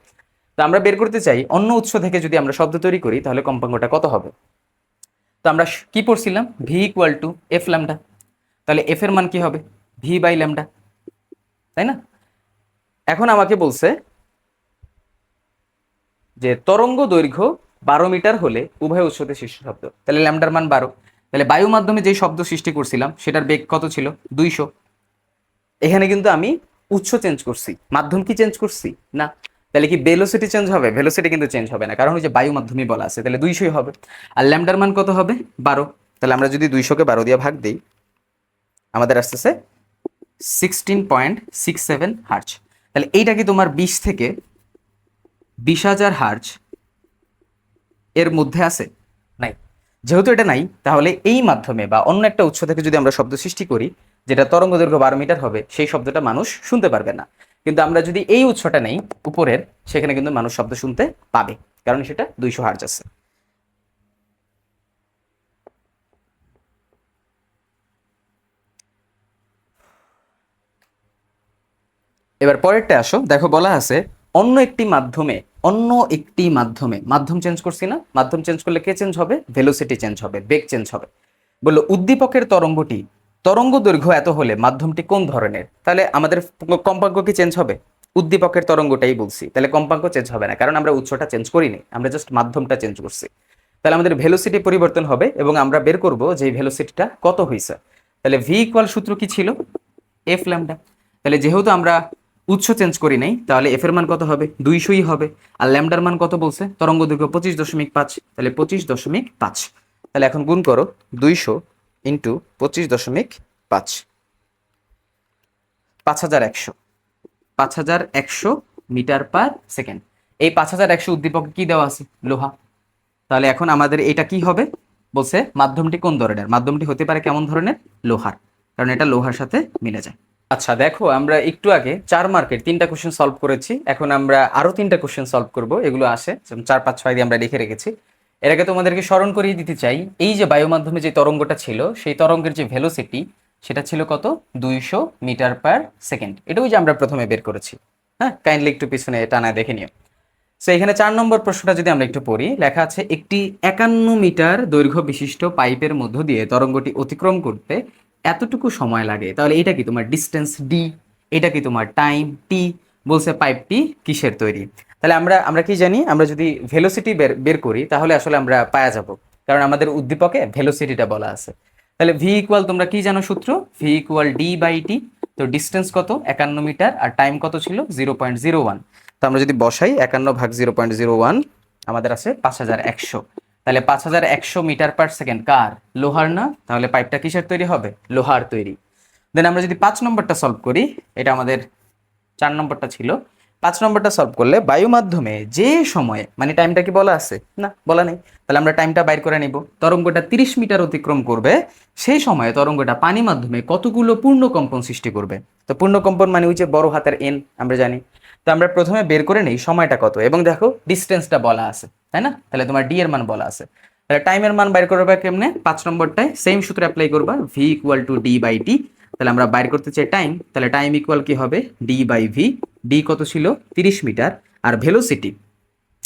A: তো আমরা বের করতে চাই অন্য উৎস থেকে যদি আমরা শব্দ তৈরি করি তাহলে কম্পাঙ্কটা কত হবে। তো আমরা কি পড়ছিলাম V equal two F lambda, তাহলে এফ এর মান কি হবে ভি বাই ল্যামডা, তাই না। এখন আমাকে বলছে যে তরঙ্গ দৈর্ঘ্য 12 মিটার হলে উভয় উৎসতে সৃষ্ট শব্দ, তাহলে ল্যামডার মান 12। তাহলে বায়ু মাধ্যমে যে শব্দ সৃষ্টি করছিলাম সেটার বেগ কত ছিল 200। এখানে কিন্তু আমি উৎস চেঞ্জ করছি, মাধ্যম কি চেঞ্জ করছি না। তাহলে কি ভেলোসিটি চেঞ্জ হবে, ভেলোসিটি কিন্তু চেঞ্জ হবে না, কারণ ওই যে বায়ু মাধ্যমে বলা আছে, তাহলে 200 হবে। আর ল্যামডার মান কত হবে 12। তাহলে আমরা যদি 200-কে 12 দিয়ে ভাগ দিই আমাদের আসতেছে 16.67 হার্জ। তাহলে এইটা কি তোমার 20 থেকে 20,000 হার্জ এর মধ্যে আছে নাই। যেহেতু এটা নাই তাহলে এই মাধ্যমে বা অন্য একটা উৎস থেকে যদি আমরা শব্দ সৃষ্টি করি যেটা তরঙ্গ দৈর্ঘ্য 12 মিটার হবে, সেই শব্দটা মানুষ শুনতে পারবে না। কিন্তু আমরা যদি এই উৎসটা নেই উপরের, সেখানে কিন্তু মানুষ শব্দ শুনতে পাবে, কারণ সেটা 200 হার্জ আছে। এবার পরেরটা আসো, দেখো বলা আছে অন্য একটি মাধ্যমে, অন্য একটি মাধ্যমে, মাধ্যম চেঞ্জ করছি না, মাধ্যম চেঞ্জ করলে কে চেঞ্জ হবে ভেলোসিটি চেঞ্জ হবে, বেগ চেঞ্জ হবে। বললো উদ্দীপকের তরঙ্গটি তরঙ্গ দৈর্ঘ্য এত হলে মাধ্যমটি কোন ধরনের, তাহলে আমাদের কম্পাঙ্ক কি চেঞ্জ হবে, উদ্দীপকের তরঙ্গটাই বলছি, তাহলে কম্পাঙ্ক চেঞ্জ হবে না, কারণ আমরা উৎসটা চেঞ্জ করিনি, আমরা জাস্ট মাধ্যমটা চেঞ্জ করছি। তাহলে আমাদের ভেলোসিটি পরিবর্তন হবে এবং আমরা বের করব যে ভেলোসিটিটা কত হয়েছে। তাহলে ভি ইকুয়াল সূত্র কি ছিল এফ ল্যামডা। তাহলে যেহেতু আমরা উৎস চেঞ্জ করি নাই তাহলে এফ এর মান কত হবে 200ই হবে। আর ল্যামডার মান কত বলছে তরঙ্গ দৈর্ঘ্য 25.5, তাহলে 25.5। তাহলে এখন গুণ করো 200 ইন্টু 25.5, 5100, 5100 মিটার পার সেকেন্ড। এই 5100 উদ্দীপকে কি দেওয়া আছে লোহা। তাহলে এখন আমাদের এটা কি হবে বলছে মাধ্যমটি কোন ধরনের, মাধ্যমটি হতে পারে কেমন ধরনের লোহার, কারণ এটা লোহার সাথে মিলে যায়। আচ্ছা দেখো আমরা একটু আগে 4 মার্কের 3টা কোশ্চেন সলভ করেছি, এখন আমরা আরো 3টা কোশ্চেন সলভ করব, এগুলো আসে 4, 5, 6 দিয়ে আমরা লিখে রেখেছি। এর আগে তোমাদেরকে স্মরণ করিয়ে দিতে চাই এই যে বায়ু মাধ্যমে যে তরঙ্গটা ছিল সেই তরঙ্গের যে ভেলোসিটি সেটা ছিল কত 200 মিটার পার সেকেন্ড, এটাও যে আমরা প্রথমে বের করেছি। হ্যাঁ কাইন্ডলি একটু পিছনে টানা দেখে নিও। সো এখানে 4 নম্বর প্রশ্নটা যদি আমরা একটু পড়ি, লেখা আছে একটি 51 মিটার দৈর্ঘ্য বিশিষ্ট পাইপের মধ্য দিয়ে তরঙ্গটি অতিক্রম করতে এতটুকু সময় লাগে, তাহলে এটা কি তোমার ডিস্টেন্স ডি, এটা কি তোমার টাইম টি, বলছে পাইপটি কিসের তৈরি। তাহলে আমরা আমরা কি জানি, আমরা যদি ভেলোসিটি বের করি তাহলে আসলে আমরা পাওয়া যাব, কারণ আমাদের উদ্দীপকে ভেলোসিটিটা বলা আছে। তাহলে ভি ইকুয়াল তোমরা কি জানো সূত্র, ভি ইকুয়াল ডি বাই টি। তো ডিস্টেন্স কত 51 মিটার আর টাইম কত ছিল 0.01। তো আমরা যদি বসাই 51 ভাগ 0.01 আমাদের আছে 5100। তাহলে 5100 মিটার পার সেকেন্ড কার লোহার না, তাহলে পাইপটা কিসের তৈরি হবে লোহার তৈরি। দেন আমরা যদি 5 নম্বরটা সলভ করি, এটা আমাদের 4 নম্বরটা ছিল, 5 নম্বরটা সলভ করলে বায়ু মাধ্যমে যে সময়ে, মানে টাইমটা কি বলা আছে না বলা নেই, তাহলে আমরা টাইমটা বাইর করে নিব। তরঙ্গটা 30 মিটার অতিক্রম করবে, সেই সময়ে তরঙ্গটা পানি মাধ্যমে কতগুলো পূর্ণ কম্পন সৃষ্টি করবে। তো পূর্ণ কম্পন মানে ওই যে বড় হাতের এন আমরা জানি। তো আমরা প্রথমে বের করে নেই সময়টা কত, এবং দেখো ডিস্টেন্সটা বলা আছে তাই না, তাহলে তোমার ডি এর মান বলা আছে। তাহলে টাইমের মান বাইর করবে কেমনে, 5 নম্বরটায় সেম সূত্র অ্যাপ্লাই করবা, V equal to D by T. তাহলে আমরা বাইর করতে চাই টাইম, তাহলে টাইম ইকুয়াল কি হবে ডি বাই ভি। ডি কত ছিল 30 মিটার, আর ভেলোসিটি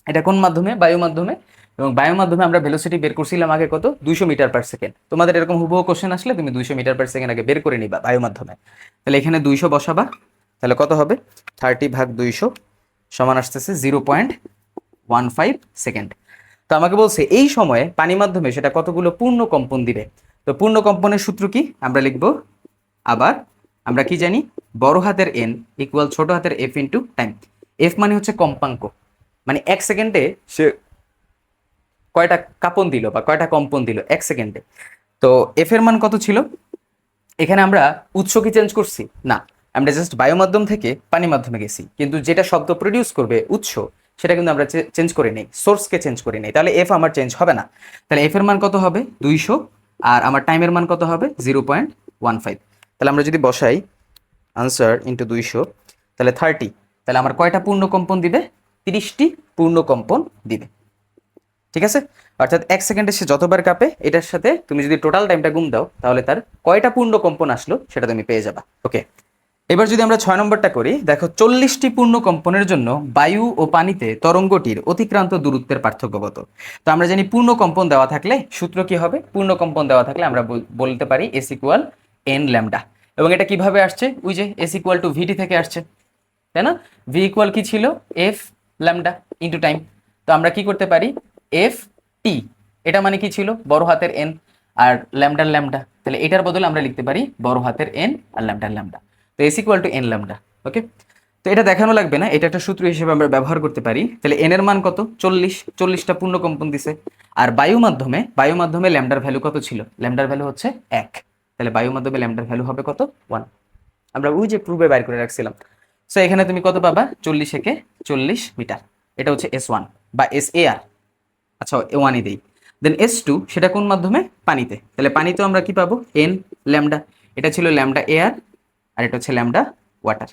A: এটা কোন মাধ্যমে বায়ু মাধ্যমে, এবং বায়ুর মাধ্যমে আমরা ভেলোসিটি বের করছিলাম আগে কত 200 মিটার পার সেকেন্ড। তোমাদের এরকম হুবহু কোশ্চেন আসলে তুমি 200 মিটার পার সেকেন্ড আগে বের করে নিবা বায়ুর মাধ্যমে। তাহলে এখানে 200 বসাবা, তাহলে কত হবে 30/200 সমান আসতেছে 0.15 সেকেন্ড। তো আমাকে বলছে এই সময়ে পানি মাধ্যমে সেটা কতগুলো পূর্ণ কম্পন দিবে। তো পূর্ণ কম্পনের সূত্র কি আমরা লিখব, আবার আমরা কি জানি বড় হাতের n ইকুয়াল ছোট হাতের f ইন্টু টাইম। f মানে হচ্ছে কম্পাঙ্ক, মানে 1 সেকেন্ডে সে কয়টা কাঁপন দিল বা কয়টা কম্পন দিল 1 সেকেন্ডে। তো f এর মান কত ছিল, এখানে আমরা উৎস কি চেঞ্জ করছি না, আমরা জাস্ট বায়ু মাধ্যম থেকে পানি মাধ্যমে গেছি, কিন্তু যেটা শব্দ প্রডিউস করবে উৎস সেটা কিন্তু আমরা চেঞ্জ করে নেই, সোর্সকে চেঞ্জ করে নেই, তাহলে এফ আমার চেঞ্জ হবে না। তাহলে এফ এর মান কত হবে 200, আর আমার টাইমের মান কত হবে 0.15। তাহলে আমরা যদি বসাই আনসার ইন্টু 200, তাহলে 30, তাহলে আমার কয়টা পূর্ণ কম্পন দিবে 30টি পূর্ণ কম্পন দিবে। ঠিক আছে, অর্থাৎ 1 সেকেন্ডে সে যতবার কাঁপে এটার সাথে তুমি যদি টোটাল টাইমটা গুণ দাও তাহলে তার কয়টা পূর্ণ কম্পন আসলো সেটা তুমি পেয়ে যাবা। ওকে, এবার যদি আমরা 6 নম্বরটা করি, দেখো 40টি পূর্ণ কম্পনের জন্য বায়ু ও পানিতে তরঙ্গটির অতিক্রান্ত দূরত্বের পার্থক্য কত। তো আমরা জানি পূর্ণ কম্পন দেওয়া থাকলে সূত্র কি হবে, পূর্ণ কম্পন দেওয়া থাকলে আমরা বলতে পারি এস ইকুয়াল এন ল্যামডা। এবং এটা কিভাবে আসছে, ওই যে এস ইকুয়াল টু ভিটি থেকে আসছে, তাই না। ভি ইকুয়াল কি ছিল এফ ল্যামডা ইন্টু টাইম। তো আমরা কি করতে পারি এফ টি, এটা মানে কি ছিল বড় হাতের এন আর ল্যামডার ল্যামডা, তাহলে এটার বদলে আমরা লিখতে পারি বড় হাতের এন আর ল্যামডার ল্যামডা। তো S equal to N lambda. Okay, তো এটা দেখানো লাগবে না, এটা একটা সূত্র হিসেবে আমরা ব্যবহার করতে পারি। তাহলে এন এর মান কত 40, 40টা পূর্ণ কম্পন দিছে। আর বায়ু মাধ্যমে ল্যামডার ভ্যালু কত ছিল, ল্যামডার ভ্যালু হচ্ছে 1, তাহলে বায়ু মাধ্যমে ল্যামডার ভ্যালু হবে কত 1, আমরা ওই যে পূর্বে বাইর করে রাখছিলাম। সো এখানে তুমি কত পাবা 40 একে 40 মিটার, এটা হচ্ছে S1 বা SAR। আচ্ছা ওয়ানই দেই, দেন S2 সেটা কোন মাধ্যমে, পানিতে। তাহলে পানিতে আমরা কি পাবো এন ল্যামডা, এটা ছিল ল্যামডা এয়ার আর এটা হচ্ছে ল্যামডা ওয়াটার।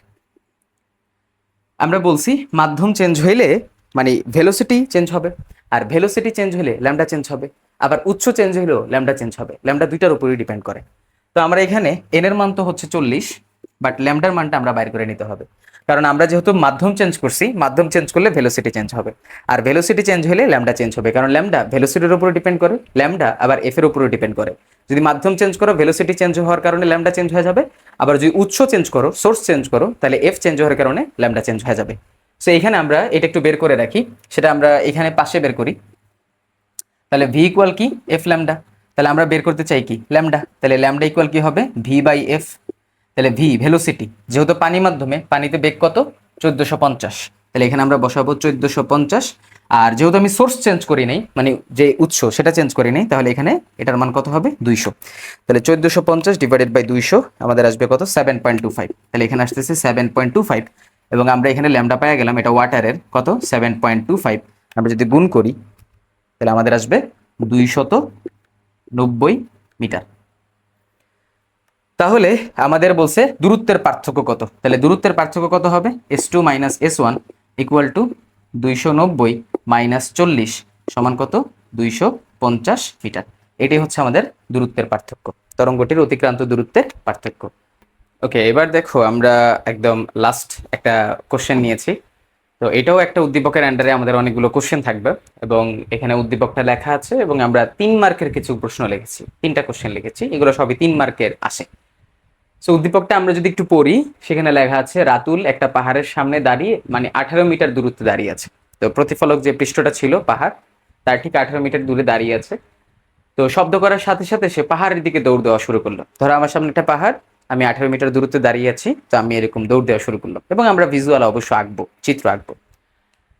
A: আমরা বলছি মাধ্যম চেঞ্জ হইলে মানে ভেলোসিটি চেঞ্জ হবে, আর ভেলোসিটি চেঞ্জ হলে ল্যামডা চেঞ্জ হবে, আবার উৎস চেঞ্জ হলেও ল্যামডা চেঞ্জ হবে, ল্যামডা দুইটার উপরই ডিপেন্ড করে। তো আমরা এখানে এন এর মান তো হচ্ছে 40, বাট ল্যামডার মানটা আমরা বাইর করে নিতে হবে, কারণ আমরা যেহেতু মাধ্যম চেঞ্জ করছি, মাধ্যম চেঞ্জ করলে ভেলোসিটি চেঞ্জ হবে, আর ভেলোসিটি চেঞ্জ হলে ল্যামডা চেঞ্জ হবে, কারণ ল্যামডা ভেলোসিটির উপরে ডিপেন্ড করে, ল্যামডা আবার এফ এর উপরে ডিপেন্ড করে। যদি মাধ্যম চেঞ্জ করো ভেলোসিটি চেঞ্জ হওয়ার কারণে ল্যামডা চেঞ্জ হয়ে যাবে, আবার যদি উৎস চেঞ্জ করো সোর্স চেঞ্জ করো তাহলে এফ চেঞ্জ হওয়ার কারণে ল্যামডা চেঞ্জ হয়ে যাবে। সো এখানে আমরা এটা একটু বের করে রাখি, সেটা আমরা এখানে পাশে বের করি। তাহলে ভি ইকুয়াল কি এফ ল্যামডা, তাহলে আমরা বের করতে চাই কি ল্যামডা, তাহলে ল্যামডা ইকুয়াল কি হবে ভি বাই এফ। তাহলে ভি ভেলোসিটি, যেহেতু পানি মাধ্যমে, পানিতে বেগ কত 1450, তাহলে এখানে আমরা বসাবো 1450। আর যেহেতু আমি সোর্স চেঞ্জ করি নাই, মানে যে উৎস সেটা চেঞ্জ করি নাই, তাহলে এখানে এটার মান কত হবে 200। তাহলে 1450 ডিভাইডেড বাই 200 আমাদের আসবে কত 7.25, তাহলে এখানে আসতেছে 7.25, এবং আমরা এখানে ল্যামডা পাওয়া গেলাম, এটা ওয়াটারের কত 7.25, আমরা যদি গুণ করি তাহলে আমাদের আসবে 290 মিটার। তাহলে আমাদের বলছে দূরত্বের পার্থক্য কত, তাহলে দূরত্বের পার্থক্য কত হবে S2 minus S1 equal to 290 minus 40 সমান কত 250 মিটার। এটাই হচ্ছে আমাদের দূরত্বের পার্থক্য, তরঙ্গটির অতিক্রান্ত দূরত্বের পার্থক্য। ওকে, এবার দেখো আমরা একদম লাস্ট একটা কোশ্চেন নিয়েছি। তো এটাও একটা উদ্দীপকের আন্ডারে আমাদের অনেকগুলো কোশ্চেন থাকবে, এবং এখানে উদ্দীপকটা লেখা আছে, এবং আমরা 3 মার্কের কিছু প্রশ্ন লিখেছি, 3টা কোশ্চেন লিখেছি, এগুলো সবই 3 মার্কের আসে। সো উদ্দীপকটা আমরা যদি একটু পড়ি, সেখানে লেখা আছে রাতুল একটা পাহাড়ের সামনে দাঁড়িয়ে, মানে 18 মিটার দূরত্বে দাঁড়িয়ে আছে। তো প্রতিফলক যে পৃষ্ঠটা ছিল পাহাড়, তার ঠিক 18 মিটার দূরে দাঁড়িয়ে আছে। তো শব্দ করার সাথে সাথে সে পাহাড়ের দিকে দৌড় দেওয়া শুরু করলো। ধরো আমার সামনে একটা পাহাড়, আমি 18 মিটার দূরত্বে দাঁড়িয়ে আছি, তো আমি এরকম দৌড় দেওয়া শুরু করলাম, এবং আমরা ভিজুয়াল অবশ্য আঁকবো, চিত্র আঁকবো।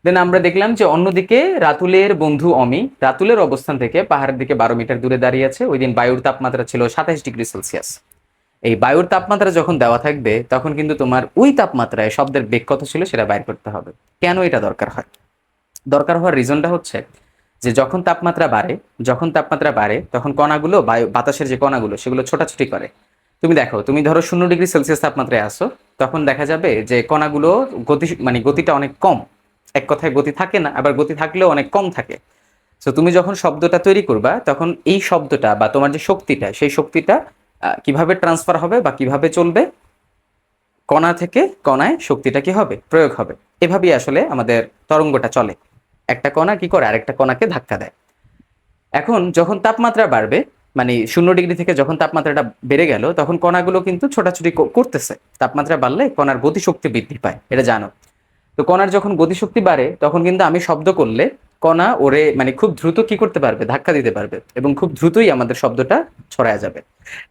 A: দেন আমরা দেখলাম যে অন্যদিকে রাতুলের বন্ধু অমি রাতুলের অবস্থান থেকে পাহাড়ের দিকে 12 মিটার দূরে দাঁড়িয়ে আছে। ওই দিন বায়ুর তাপমাত্রা ছিল 27 ডিগ্রি সেলসিয়াস। এই বায়ুর তাপমাত্রা যখন দেওয়া থাকবে তখন কিন্তু তোমার ওই তাপমাত্রায় শব্দের বেগ কত ছিল সেটা বাইর করতে হবে। কেন এটা দরকার হয়, দরকার হওয়ার রিজনটা হচ্ছে যে যখন তাপমাত্রা বাড়ে তখন কণাগুলো বাতাসের যে কণাগুলো সেগুলো ছোটাছুটি করে। তুমি দেখো, তুমি ধরো 0 ডিগ্রি সেলসিয়াস তাপমাত্রায় আসো, তখন দেখা যাবে যে কণাগুলো গতিটা অনেক কম, এক কথায় গতি থাকে না, আবার গতি থাকলেও অনেক কম থাকে। তো তুমি যখন শব্দটা তৈরি করবা তখন এই শব্দটা বা তোমার যে শক্তিটা, সেই শক্তিটা কিভাবে ট্রান্সফার হবে বা কিভাবে চলবে, কণা থেকে কণায় শক্তিটা কি হবে প্রয়োগ হবে, এভাবেই আসলে আমাদের তরঙ্গটা চলে। একটা কণা কি করে আরেকটা কণাকে ধাক্কা দেয়। এখন যখন তাপমাত্রা বাড়বে, মানে 0 ডিগ্রি থেকে যখন তাপমাত্রাটা বেড়ে গেল, তখন কণাগুলো কিন্তু ছোটাছুটি করতেছে। তাপমাত্রা বাড়লে কণার গতিশক্তি বৃদ্ধি পায়, এটা জানো। তো কণার যখন গতিশক্তি বাড়ে তখন কিন্তু আমি শব্দ করলে কণা ওরে মানে খুব দ্রুত কি করতে পারবে, ধাক্কা দিতে পারবে, এবং খুব দ্রুতই আমাদের শব্দটা ছড়ায় যাবে।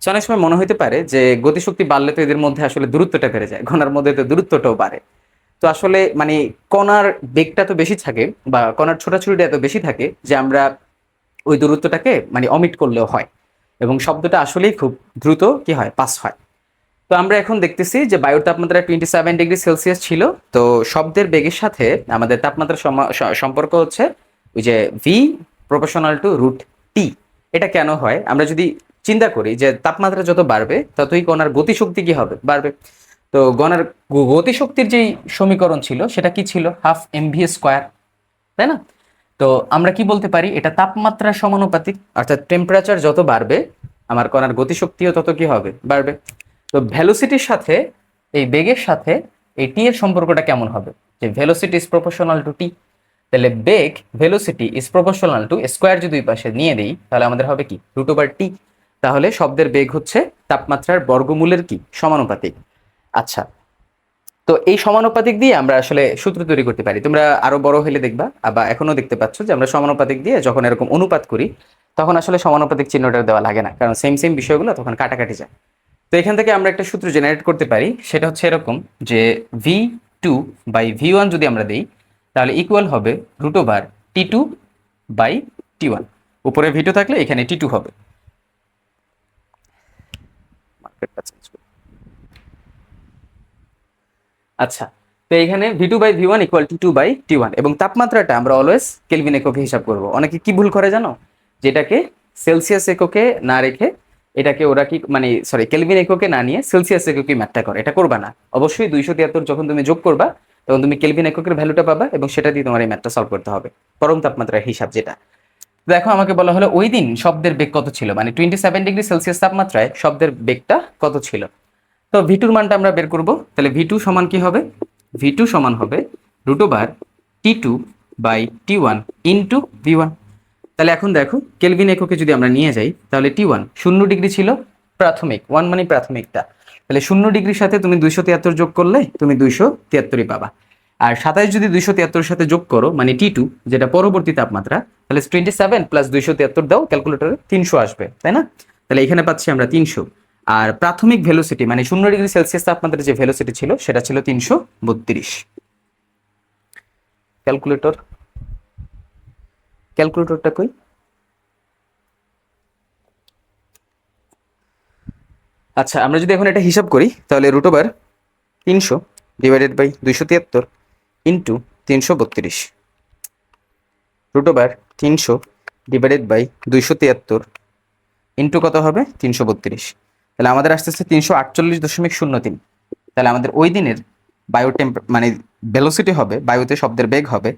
A: তো অনেক সময় মনে হতে পারে যে গতিশক্তি বাড়লে তো এদের মধ্যে আসলে দূরত্বটা বেড়ে যায়, কণার মধ্যে তো দূরত্বটাও বাড়ে। তো আসলে মানে কণার বেগটা তো বেশি থাকে বা কণার ছোটাছুটিটা এত বেশি থাকে যে আমরা ওই দূরত্বটাকে মানে অমিট করলেও হয়, এবং শব্দটা আসলেই খুব দ্রুত কি হয়, পাস হয়। তো আমরা এখন দেখতেছি যে বায়ুর তাপমাত্রা 27 ডিগ্রি সেলসিয়াস ছিল। তো শব্দের বেগের সাথে আমাদের তাপমাত্রার সম্পর্ক হচ্ছে ওই যে V proportional to root T. এটা কেন হয়, আমরা যদি চিন্তা করি যে তাপমাত্রা যত বাড়বে ততই কণার গতিশক্তি কি হবে, বাড়বে। তো কণার গতিশক্তির যেই সমীকরণ ছিল সেটা কি ছিল, হাফ এমভি স্কোয়ার, তাই না? তো আমরা কি বলতে পারি, এটা তাপমাত্রার সমানুপাতিক, অর্থাৎ টেম্পারেচার যত বাড়বে আমার কণার গতিশক্তিও তত কি হবে, বাড়বে। তো ভেলোসিটির সাথে এই বেগের সাথে এই টি এর সম্পর্কটা কেমন হবে, যে velocity is proportional to T, তাহলে বেগ velocity is proportional to square যদি দুই পাশে নিয়ে দিই তাহলে আমাদের হবে কি, √টি। তাহলে শব্দের বেগ হচ্ছে তাপমাত্রার বর্গমূলের কি, সমানুপাতিক। আচ্ছা, তো এই সমানুপাতিক দিয়ে আমরা আসলে সূত্র তৈরি করতে পারি। তোমরা আরো বড় হলে দেখবা বা এখনো দেখতে পাচ্ছ যে আমরা সমানুপাতিক দিয়ে যখন এরকম অনুপাত করি তখন আসলে সমানুপাতিক চিহ্নটা দেওয়া লাগে না, কারণ সেম সেম বিষয়গুলো তখন কাটাকাটি যায়। তো এখান থেকে আমরা একটা সূত্র জেনারেট করতে পারি, সেটা হচ্ছে এরকম যে V2/V1 যদি আমরা দেই তাহলে ইকুয়াল হবে √T2/T1। উপরে V2 থাকলে এখানে T2 হবে। আচ্ছা, তো এখানে V2/V1 ইকুয়াল T2/T1, এবং তাপমাত্রাটা আমরা অলওয়েজ কেলভিন এককে হিসাব করব। অনেকে কি ভুল করে জানো, যেটাকে সেলসিয়াস এককে না রেখে এটাকে ওরা কি মানে সরি কেলভিন এককে না নিয়ে সেলসিয়াস এককে ম্যাথটা করে, এটা করবা না। অবশ্যই 273 যখন তুমি যোগ করবা তখন তুমি কেলভিন এককের ভ্যালুটা পাবা, এবং সেটা দিয়ে তোমার এই ম্যাথটা সলভ করতে হবে, পরম তাপমাত্রার হিসাব যেটা। দেখো আমাকে বলা হলো ওই দিন শব্দের বেগ কত ছিল, মানে 27 ডিগ্রি সেলসিয়াস তাপমাত্রায় শব্দের বেগটা কত ছিল। তো V2 মানটা আমরা বের করব। তাহলে V2 সমান কি হবে, V2 সমান হবে √T2/T1 ইন্টু V1। তাহলে এখন দেখো কেলভিন এককে যদি আমরা নিয়ে যাই তাহলে T1 0 ডিগ্রি ছিল প্রাথমিক, 1 মানে প্রাথমিকটা। তাহলে 0 ডিগ্রির সাথে তুমি 273 যোগ করলে তুমি 273ই পাবা। আর 27 যদি 273 সাথে যোগ করো মানে T2 যেটা পরবর্তী তাপমাত্রা, তাহলে 27 প্লাস 273 দাও ক্যালকুলেটরে, 300 আসবে, তাই না? তাহলে এখানে পাচ্ছি আমরা 300। আর প্রাথমিক ভেলোসিটি মানে 0 ডিগ্রি সেলসিয়াস তাপমাত্রার যে ভেলোসিটি ছিল সেটা ছিল 332। ক্যালকুলেটরটা কই? আচ্ছা, আমরা যদি এখন এটা হিসাব করি তাহলে √300 divided by 273 into 332, √300 divided by 273 into কত হবে 332। তাহলে আমাদের আসতেছে 348.03। তাহলে আমাদের ওই দিনের বায়ু মানে ভেলোসিটি হবে, বায়ুতে শব্দের বেগ হবে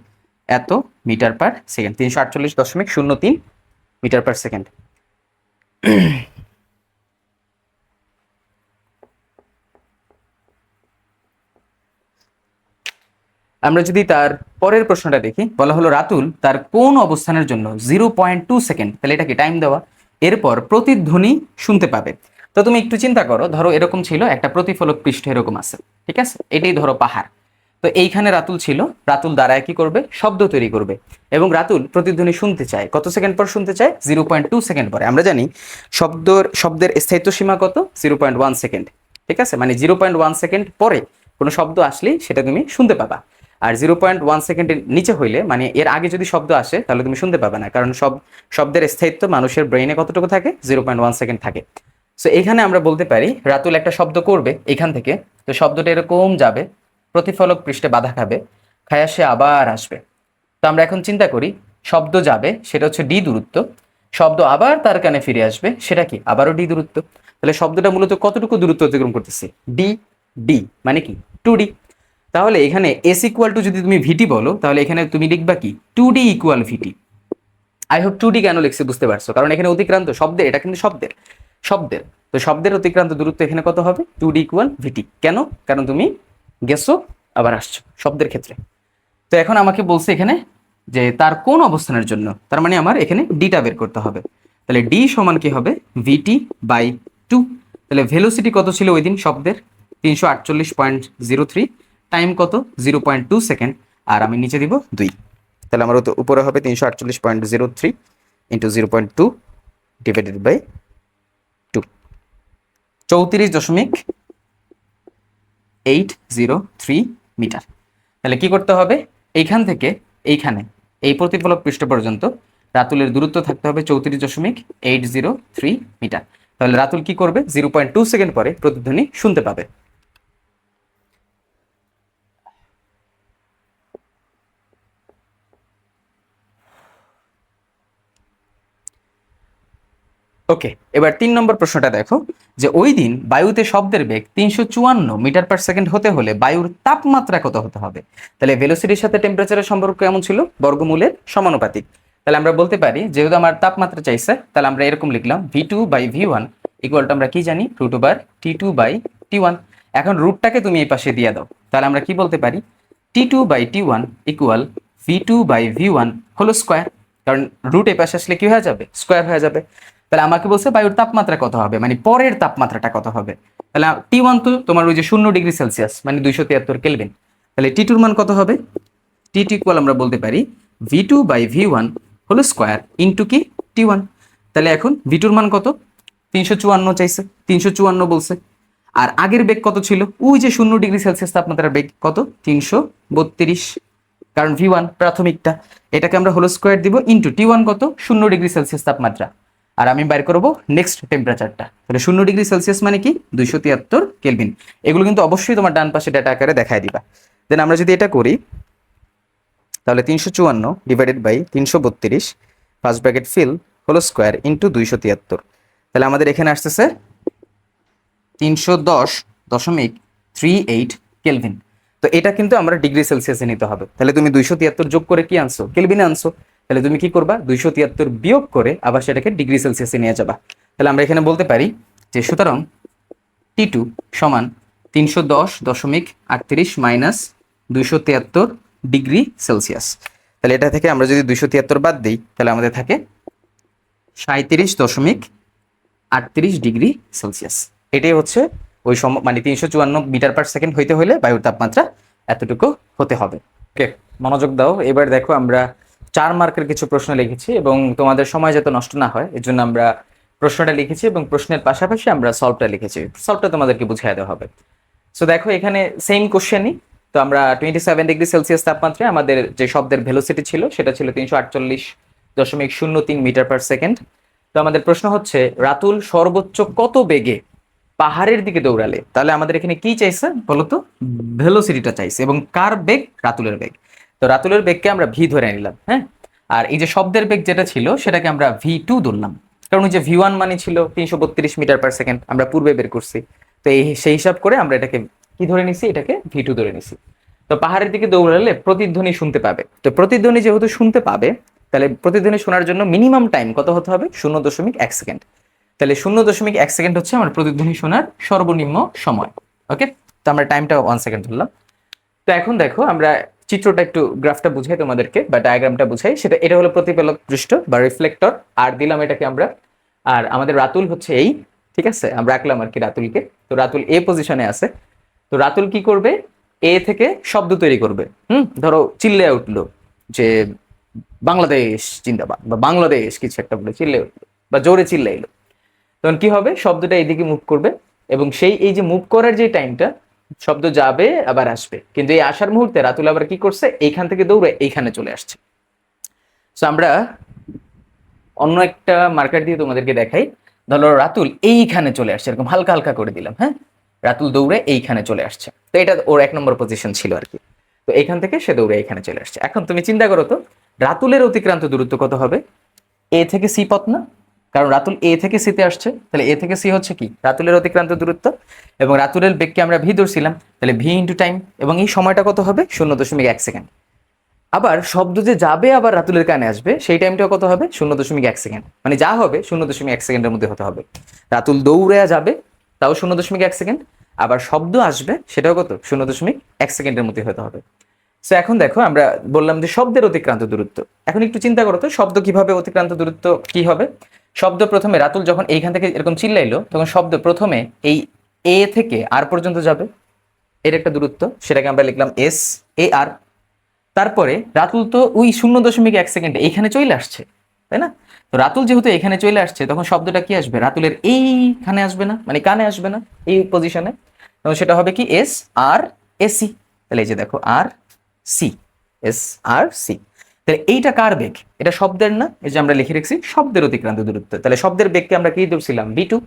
A: এত metre per second, 348.03 metre per second. আমরা যদি তার পরের প্রশ্নটা দেখি, বলা হলো রাতুল তার কোন অবস্থানের জন্য 0.2 সেকেন্ড, তাহলে এটা কি টাইম দেওয়া, এরপর প্রতিধ্বনি শুনতে পাবে। তো তুমি একটু চিন্তা করো, ধরো এরকম ছিল একটা প্রতিফলক পৃষ্ঠ এরকম আছে, ঠিক আছে, এটাই ধরো পাহাড়। তো এইখানে রাতুল ছিল, রাতুল দ্বারায় কি করবে, শব্দ তৈরি করবে, এবং রাতুল প্রতিধ্বনি শুনতে চায় কত সেকেন্ড পর শুনতে চায়, 0.2 সেকেন্ড পরে। আমরা জানি শব্দের স্থায়িত্ব সীমা কত, 0.1 সেকেন্ড, ঠিক আছে, মানে 0.1 সেকেন্ড পরে কোনো শব্দ আসলেই সেটা তুমি শুনতে পাবা। আর 0.1 সেকেন্ডের নিচে হইলে মানে এর আগে যদি শব্দ আসে তাহলে তুমি শুনতে পাবে না, কারণ শব্দের স্থায়িত্ব মানুষের ব্রেইনে কতটুকু থাকে, 0.1 সেকেন্ড থাকে। সো এখানে আমরা বলতে পারি রাতুল একটা শব্দ করবে এখান থেকে, তো শব্দটা এরকম যাবে, প্রতিফলক পৃষ্ঠে বাধা খাবে, খায়া সে আবার আসবে। তো আমরা এখন চিন্তা করি, শব্দ যাবে সেটা হচ্ছে ডি দূরত্ব, শব্দ আবার তার কানে ফিরে আসবে সেটা কি, আবারও ডি দূরত্ব। তাহলে শব্দটা মূলত কতটুকু দূরত্ব অতিক্রম করতেছে, ডি, ডি মানে কি 2D। তাহলে এখানে এস ইকুয়াল টু যদি তুমি ভিটি বলো তাহলে এখানে তুমি লিখবা কি 2D equal VT. I hope 2D কেন লিখছি বুঝতে পারছো, কারণ এখানে অতিক্রান্ত শব্দের, এটা কিন্তু শব্দের শব্দের তো শব্দের অতিক্রান্ত দূরত্ব এখানে কত হবে, 2D ইকুয়াল ভিটি। কেন, কারণ তুমি গেছো আবার আসছো শব্দের ক্ষেত্রে। তো এখন আমাকে বলছে এখানে যে তার কোন অবস্থানের জন্য, তার মানে আমার এখানে ডিটা বের করতে হবে। তাহলে ডি সমান কি হবে, ভিটি বাই 2। তাহলে ভেলোসিটি কত ছিল ওই দিন শব্দের, 348.03, টাইম কত 0.2 সেকেন্ড, আর আমি নিচে দিব 2। তাহলে আমার উপরে হবে 348.03 ইন্টু 0.2 ডিভাইডেড বাই 2, 34.803 মিটার। তাহলে কি করতে হবে, এইখান থেকে এইখানে এই প্রতিফলক পৃষ্ঠ পর্যন্ত রাতুলের দূরত্ব থাকতে হবে 34.803 মিটার। তাহলে রাতুল কি করবে, 0.2 সেকেন্ড পরে প্রতিধ্বনি শুনতে পাবে। ওকে, এবার 3 নম্বর প্রশ্নটা দেখো, যে ওই দিন বায়ুতে শব্দের বেগ 354 মিটার পার সেকেন্ড হতে হলে বায়ুর তাপমাত্রা কত হতে হবে। তাহলে ভেলোসিটির সাথে টেম্পারেচারের সম্পর্ক কেমন ছিল, বর্গমূলের সমানুপাতিক। তাহলে আমরা বলতে পারি যেহেতু আমার তাপমাত্রা চাইছে, তাহলে আমরা এরকম লিখলাম v2 by v1 equal to আমরা কি জানি, √t2 বাই t1। এখন রুটটাকে তুমি এই পাশে দিয়ে দাও, তাহলে আমরা কি বলতে পারি, t2 by t1 equal v2 by v1 whole square, কারণ রুট এই পাশে আসলে কি হয়ে যাবে, স্কোয়ার হয়ে যাবে। তাহলে আমাকে বলছে বায়ুর তাপমাত্রা কত হবে, মানে পরের তাপমাত্রাটা কত হবে। তাহলে T1 তো তোমার ওই যে 0°C মানে 273 কেলভিন। তাহলে T2 এর মান কত হবে, T2 ইকুয়াল আমরা বলতে পারি V2 by V1 whole square into কি T1। তাহলে এখন V2 এর মান কত, 354 চাইছে, 354 বলছে। আর আগের বেগ কত ছিল, ওই যে 0°C তাপমাত্রার বেগ কত, 332, কারণ V1 প্রাথমিকটা, এটাকে আমরা হোল স্কোয়ার দিব ইন্টু T1 কত 0°C তাপমাত্রা। আর আমি বাইর করব নেক্সট টেম্পারেচারটা। তাহলে 0°C মানে কি 273 কেলভিন। এগুলো কিন্তু অবশ্যই তোমার ডান পাশে ডেটা আকারে দেখায় দিবা। দেন আমরা যদি এটা করি, তাহলে 354 divided by 332 first bracket fill whole square into 273। তাহলে আমাদের এখানে আসতেছে 310.38 কেলভিন। তো এটা কিন্তু আমরা ডিগ্রি সেলসিয়াসে নিতে হবে। তাহলে তুমি 273 যোগ করে কি আনছো, কেলভিনে আনছো। তাহলে তুমি কি করবা, 273 বিয়োগ করে আবার সেটাকে ডিগ্রি সেলসিয়াসে নিয়ে যাবা। তাহলে আমরা এখানে বলতে পারি যে সুতরাং T2 সমান 310.38 মাইনাস 273 ডিগ্রি সেলসিয়াস। তাহলে এটা থেকে আমরা যদি 273 বাদ দিই, তাহলে আমাদের থাকে 37.38 ডিগ্রি সেলসিয়াস। এটাই হচ্ছে ওই মানে 354 মিটার পার সেকেন্ড হইতে হলে বায়ুর তাপমাত্রা এতটুকু হতে হবে। ওকে, মনোযোগ দাও। এবার দেখো আমরা 4 মার্কের কিছু প্রশ্ন লিখেছি এবং তোমাদের সময় যাতে নষ্ট না হয় এর জন্য আমরা প্রশ্নটা লিখেছি এবং প্রশ্নের পাশাপাশি আমরা সলভটা লিখেছি। সলভটা তোমাদেরকে বুঝিয়ে দেওয়া হবে। সো দেখো এখানে সেম কোশ্চেনই। তো আমরা 27°C তাপমাত্রায় আমাদের যে শব্দের ভেলোসিটি ছিল সেটা ছিল 348.03 মিটার পার সেকেন্ড। তো আমাদের প্রশ্ন হচ্ছে রাতুল সর্বোচ্চ কত বেগে পাহাড়ের দিকে দৌড়ালে। তাহলে আমাদের এখানে কি চাইছে বলতো, ভেলোসিটিটা চাইছে এবং কার বেগ, রাতুলের বেগ। তো রাতুলের বেগকে আমরা ভি ধরে নিলাম, হ্যাঁ। আর এই যে শব্দের বেগ যেটা ছিল সেটাকে আমরা V2 ধরলাম, কারণ ওই যে V1 মানে ছিল 332 মিটার পার সেকেন্ড, আমরা পূর্বে বের করছি। তো সেই হিসাব করে আমরা এটাকে কি ধরে নিছি, এটাকে V2 ধরে নিছি। তো পাহাড়ের দিকে দৌড়ালে প্রতিধ্বনি শুনতে পাবে। তো প্রতিধ্বনি যেহেতু শুনতে পাবে, তাহলে প্রতিধ্বনি শোনার জন্য মিনিমাম টাইম কত হতে হবে, 0.1 সেকেন্ড। তাহলে 0.1 সেকেন্ড হচ্ছে আমার প্রতিধ্বনি শোনার সর্বনিম্ন সময়। ওকে, তো আমরা টাইমটা 1 সেকেন্ড ধরলাম। তো এখন দেখো আমরা চিত্রটা একটু, গ্রাফটা বুঝাই তোমাদেরকে বা ডায়াগ্রামটা বুঝাই। সেটা এটা হলো প্রতিফলক পৃষ্ঠ বা রিফ্লেক্টর, আর দিলাম এটাকে আমরা। আর আমাদের রাতুল হচ্ছে এই, ঠিক আছে, আমরা রাখলাম আর কি রাতুলকে। তো রাতুল এ পজিশনে আছে। তো রাতুল কি করবে, এ থেকে শব্দ তৈরি করবে। ধরো চিল্লে উঠলো যে বাংলাদেশ জিন্দাবাদ বা বাংলাদেশ কিছু একটা বলে চিল্লে উঠলো বা জোরে চিল্লে এলো, তখন কি হবে, শব্দটা এইদিকে মুভ করবে এবং সেই এই যে মুভ করার যে টাইমটা, শব্দ যাবে আবার আসবে, কিন্তু এই আসার মুহূর্তে রাতুল আবার কি করছে, এইখান থেকে দৌড়ে এইখানে চলে আসছে। সো আমরা অন্য একটা মার্কার দিয়ে তোমাদেরকে দেখাই। ধরো রাতুল এইখানে চলে আসছে, এরকম হালকা হালকা করে দিলাম, হ্যাঁ, রাতুল দৌড়ে এইখানে চলে আসছে। তো এটা ওর 1 নম্বর পজিশন ছিল আর কি। তো এইখান থেকে সে দৌড়ে এখানে চলে আসছে। এখন তুমি চিন্তা করো তো রাতুলের অতিক্রান্ত দূরত্ব কত হবে, এ থেকে সি পথ না, কারণ রাতুল এ থেকে সিতে আসছে। তাহলে এ থেকে সি হচ্ছে কি রাতুলের অতিক্রান্ত দূরত্ব, এবং রাতুলের বেগকে আমরা ভি ধরছিলাম, তাহলে ভি ইন্টু টাইম, এবং এই সময়টা কত হবে 0.1 সেকেন্ড। আবার শব্দ যে যাবে আবার রাতুলের কানে আসবে সেই টাইমটা কত হবে 0.1 সেকেন্ড, মানে যা হবে 0.1 সেকেন্ডের মধ্যে হতে হবে। রাতুল দৌড়ে যাবে তাও 0.1 সেকেন্ড, আবার শব্দ আসবে সেটাও কত 0.1 সেকেন্ডের মধ্যে হতে হবে। সো এখন দেখো আমরা বললাম যে শব্দের অতিক্রান্ত দূরত্ব। এখন একটু চিন্তা করো তো শব্দ কিভাবে অতিক্রান্ত দূরত্ব কি হবে। শব্দ প্রথমে রাতুল যখন এইখান থেকে এরকম চিল্লাইলো তখন শব্দ প্রথমে এই এ থেকে আর পর্যন্ত যাবে, এর একটা দূরত্ব, সেটাকে আমরা লিখলাম এস এ আর। তারপরে রাতুল তো ওই 0.1 সেকেন্ডে এইখানে চলে আসছে, তাই না? তো রাতুল যেহেতু এখানে চলে আসছে তখন শব্দটা কি আসবে, রাতুলের এইখানে আসবে না, মানে কানে আসবে না, এই পজিশনে, তখন সেটা হবে কি এস আর এসি। তাহলে এই যে দেখো আর সি, এস আর সি। তাহলে এইটা কার বেগ, এটা শব্দের না, এই যে আমরা লিখে রেখেছি শব্দের অতিক্রান্ত দূরত্ব। তাহলে শব্দের বেগকে আমরা কি ধরছিলাম, ভি টু।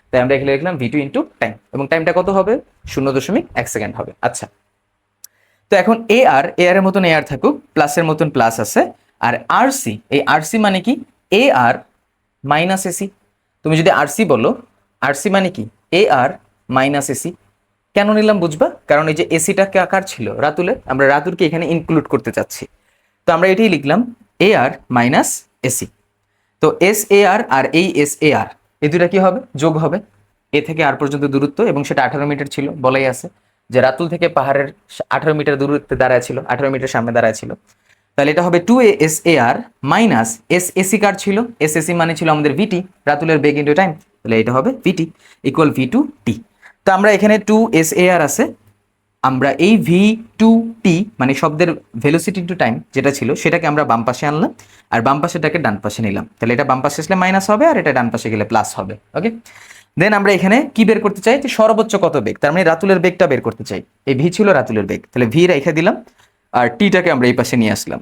A: তাই আমরা এখানে লিখলাম ভি টু ইন্টু টাইম, এবং টাইমটা কত হবে, 0.1 সেকেন্ড হবে। আচ্ছা, তো এখন এ আর এর মতন এ আর থাকুক, প্লাসের মতন প্লাস আছে, আর আর সি, এই আর সি মানে কি এ আর মাইনাস এসি। তুমি যদি আর সি বলো, আর সি মানে কি এ আর মাইনাস এসি। কেন নিলাম বুঝবা, কারণ এই যে এসিটা কার ছিল, রাতুলের, আমরা রাতুলকে এখানে ইনক্লুড করতে চাচ্ছি। তো আমরা এটাই লিখলাম এ আর মাইনাস এসি। তো এস এ আর আর এই এস এ আর, এই দুটা কি হবে, যোগ হবে। এ থেকে আর পর্যন্ত দূরত্ব, এবং সেটা 18 মিটার ছিল, বলাই আছে যে রাতুল থেকে পাহাড়ের 18 মিটার দূরত্বে দাঁড়ায় ছিল, 18 মিটার সামনে দাঁড়ায় ছিল। তাহলে এটা হবে 2 A S A R minus S AC কার ছিল, এস এসি মানে ছিল আমাদের ভিটি, রাতুলের বেগ ইন্টু টাইম। তাহলে এটা হবে ভিটি ইকুয়াল ভি টু টি। তো আমরা এখানে 2 এস এ আর আছে, আমরা এই ভি টু টি মানে শব্দের ভেলোসিটি ইন্টু টাইম যেটা ছিল সেটাকে আমরা বাম পাশে আনলাম, আর বাম পাশেটাকে ডান পাশে নিলাম। তাহলে এটা বাম পাশে আসলে মাইনাস হবে, আর এটা ডান পাশে গেলে প্লাস হবে। ওকে, দেন আমরা এখানে কি বের করতে চাই, যে সর্বোচ্চ কত বেগ, তার মানে রাতুলের বেগটা বের করতে চাই। এই ভি ছিল রাতুলের বেগ, তাহলে ভি রেখে দিলাম, আর টিটাকে আমরা এই পাশে নিয়ে আসলাম।